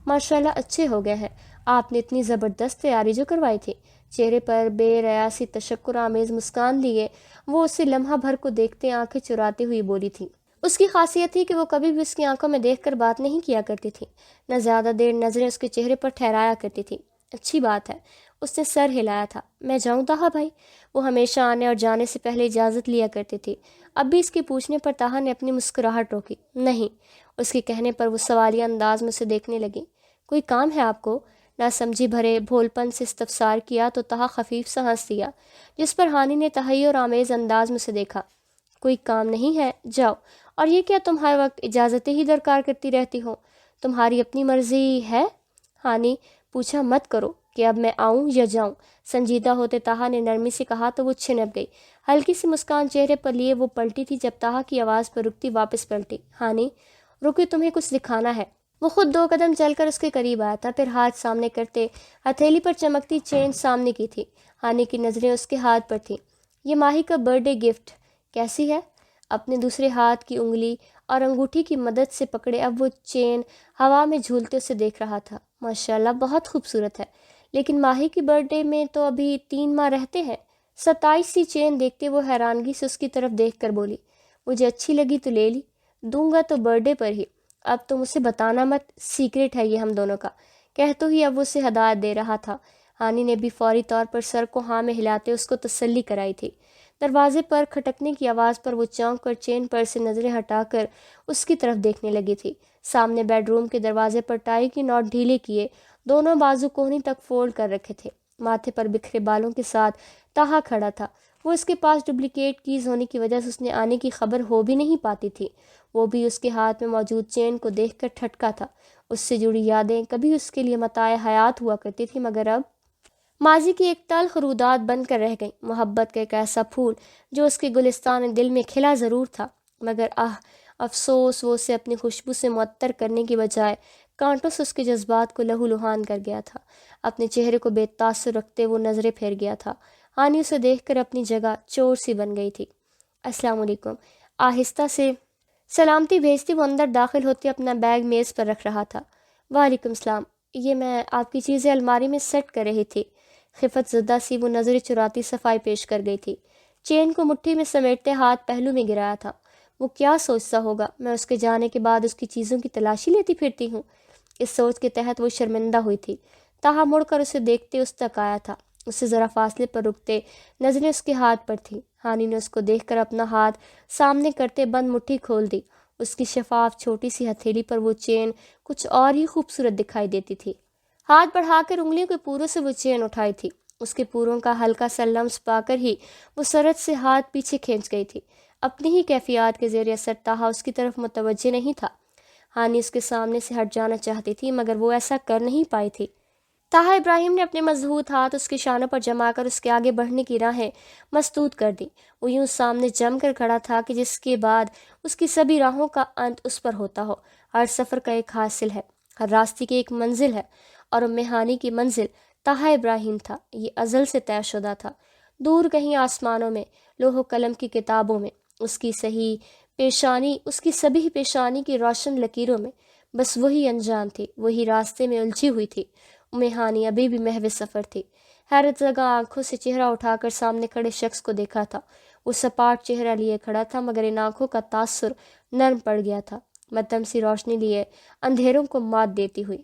ماشاءاللہ اچھے ہو گئے ہیں۔ آپ نے اتنی زبردست تیاری جو کروائی تھی۔ چہرے پر بے ریاسی تشکر آمیز مسکان لیے وہ اسے لمحہ بھر کو دیکھتے آنکھیں چراتے ہوئی بولی تھی۔ اس کی خاصیت تھی کہ وہ کبھی بھی اس کی آنکھوں میں دیکھ کر بات نہیں کیا کرتی تھی، نہ زیادہ دیر نظریں اس کے چہرے پر ٹھہرایا کرتی تھی۔ اچھی بات ہے، اس نے سر ہلایا تھا۔ میں جاؤں تہا بھائی؟ وہ ہمیشہ آنے اور جانے سے پہلے اجازت لیا کرتی تھی۔ اب بھی اس کے پوچھنے پر تہا نے اپنی مسکراہٹ روکی۔ نہیں۔ اس کے کہنے پر وہ سوالیہ انداز میں اسے دیکھنے لگی۔ کوئی کام ہے آپ کو؟ نہ سمجھی بھرے بھول پن سے استفسار کیا تو تہا خفیف سا ہنس دیا، جس پر ہانی نے تحیر آمیز انداز میں اسے دیکھا۔ کوئی کام نہیں ہے، جاؤ۔ اور یہ کیا تم ہر وقت اجازتیں ہی درکار کرتی رہتی ہو؟ تمہاری اپنی مرضی ہے؟ ہانی پوچھا مت کرو کہ اب میں آؤں یا جاؤں۔ سنجیدہ ہوتے تہا نے نرمی سے کہا تو وہ چھنپ گئی۔ ہلکی سی مسکان چہرے پر لیے وہ پلٹی تھی جب تہا کی آواز پر رکتی واپس پلٹی۔ ہانی رکے، تمہیں کچھ دکھانا ہے۔ وہ خود 2 قدم چل کر اس کے قریب آیا تھا، پھر ہاتھ سامنے کرتے ہتھیلی پر چمکتی چین سامنے کی تھی۔ ہانی کی نظریں اس کے ہاتھ پر تھیں۔ یہ ماہی کا برتھ ڈے گفٹ کیسی ہے؟ اپنے دوسرے ہاتھ کی انگلی اور انگوٹھی کی مدد سے پکڑے اب وہ چین ہوا میں جھولتے اسے دیکھ رہا تھا۔ ماشاءاللہ بہت خوبصورت ہے، لیکن ماہی کی برتھ ڈے میں تو ابھی 3 ماہ رہتے ہیں۔ 27 چین دیکھتے وہ حیرانگی سے اس کی طرف دیکھ کر بولی، مجھے اچھی لگی تو لے لی، دوں گا تو برتھ ڈے پر ہی۔ اب تم اسے بتانا مت، سیکرٹ ہے یہ ہم دونوں کا، کہہ ہی اب وہ اسے ہدایت دے رہا تھا۔ ہانی نے بھی فوری طور پر سر کو ہاں میں ہلاتے اس کو تسلی کرائی تھی۔ دروازے پر کھٹکنے کی آواز پر وہ چونک کر چین پر سے نظریں ہٹا کر اس کی طرف دیکھنے لگی تھی۔ سامنے بیڈ روم کے دروازے پر ٹائی کی نوٹ ڈھیلے کیے، دونوں بازو کوہنی تک فولڈ کر رکھے تھے، ماتھے پر بکھرے بالوں کے ساتھ تہا کھڑا تھا۔ وہ اس کے پاس ڈپلیکیٹ کیز ہونے کی وجہ سے اس نے آنے کی خبر ہو بھی نہیں پاتی تھی۔ وہ بھی اس کے ہاتھ میں موجود چین کو دیکھ کر ٹھٹکا تھا۔ اس سے جڑی یادیں کبھی اس کے لیے متاع حیات ہوا کرتی تھی، مگر اب ماضی کی ایک تلخ رودات بن کر رہ گئی۔ محبت کا ایک ایسا پھول جو اس کے گلستان دل میں کھلا ضرور تھا، مگر افسوس وہ اسے اپنی خوشبو سے معطر کرنے کی بجائے کانٹوں سے اس کے جذبات کو لہو لہان کر گیا تھا۔ اپنے چہرے کو بے تاثر رکھتے وہ نظریں پھیر گیا تھا۔ ہانی اسے دیکھ کر اپنی جگہ چور سی بن گئی تھی۔ السلام علیکم، آہستہ سے سلامتی بھیجتی وہ اندر داخل ہوتے اپنا بیگ میز پر رکھ رہا تھا۔ وعلیکم السلام، یہ میں آپ کی چیزیں الماری میں سیٹ کر رہی تھی۔ خفت زدہ سی وہ نظریں چراتی صفائی پیش کر گئی تھی۔ چین کو مٹھی میں سمیٹتے ہاتھ پہلو میں گرایا تھا۔ وہ کیا سوچتا ہوگا میں اس کے جانے کے بعد اس کی چیزوں کی تلاشی لیتی پھرتی ہوں؟ اس سوچ کے تحت وہ شرمندہ ہوئی تھی۔ تہا مڑ کر اسے دیکھتے اس تک آیا تھا۔ اسے ذرا فاصلے پر رکتے نظریں اس کے ہاتھ پر تھیں۔ ہانی نے اس کو دیکھ کر اپنا ہاتھ سامنے کرتے بند مٹھی کھول دی۔ اس کی شفاف چھوٹی سی ہتھیلی پر وہ چین کچھ اور ہی خوبصورت دکھائی دیتی تھی۔ ہاتھ بڑھا کر انگلیوں کے پوروں سے وہ چین اٹھائی تھی۔ اس کے پوروں کا ہلکا سا لمس پا کر ہی وہ سرعت سے ہاتھ پیچھے کھینچ گئی تھی۔ اپنی ہی کیفیات کے زیر اثر تہا اس کی طرف متوجہ نہیں تھا۔ ہانی اس کے سامنے سے ہٹ جانا چاہتی تھی، مگر وہ ایسا کر نہیں پائی تھی۔ تہا ابراہیم نے اپنے مضبوط ہاتھ اس کے شانوں پر جما کر اس کے آگے بڑھنے کی راہیں مسدود کر دی۔ وہ یوں سامنے جم کر کھڑا تھا کہ جس کے بعد اس کی سبھی راہوں کا انت اس پر ہوتا ہو۔ ہر سفر کا ایک حاصل ہے، ہر راستے کی ایک منزل ہے، اور ام ہانی کی منزل تہا ابراہیم تھا۔ یہ ازل سے طے شدہ تھا۔ دور کہیں آسمانوں میں، لوح و قلم کی کتابوں میں، اس کی سبھی پیشانی کی روشن لکیروں میں بس وہی انجان تھی، وہی راستے میں الجھی ہوئی تھی۔ ام ہانی ابھی بھی محو سفر تھی۔ حیرت زدہ آنکھوں سے چہرہ اٹھا کر سامنے کھڑے شخص کو دیکھا تھا۔ وہ سپاٹ چہرہ لیے کھڑا تھا، مگر ان آنکھوں کا تاثر نرم پڑ گیا تھا، مدھم سی روشنی لیے اندھیروں کو مات دیتی ہوئی۔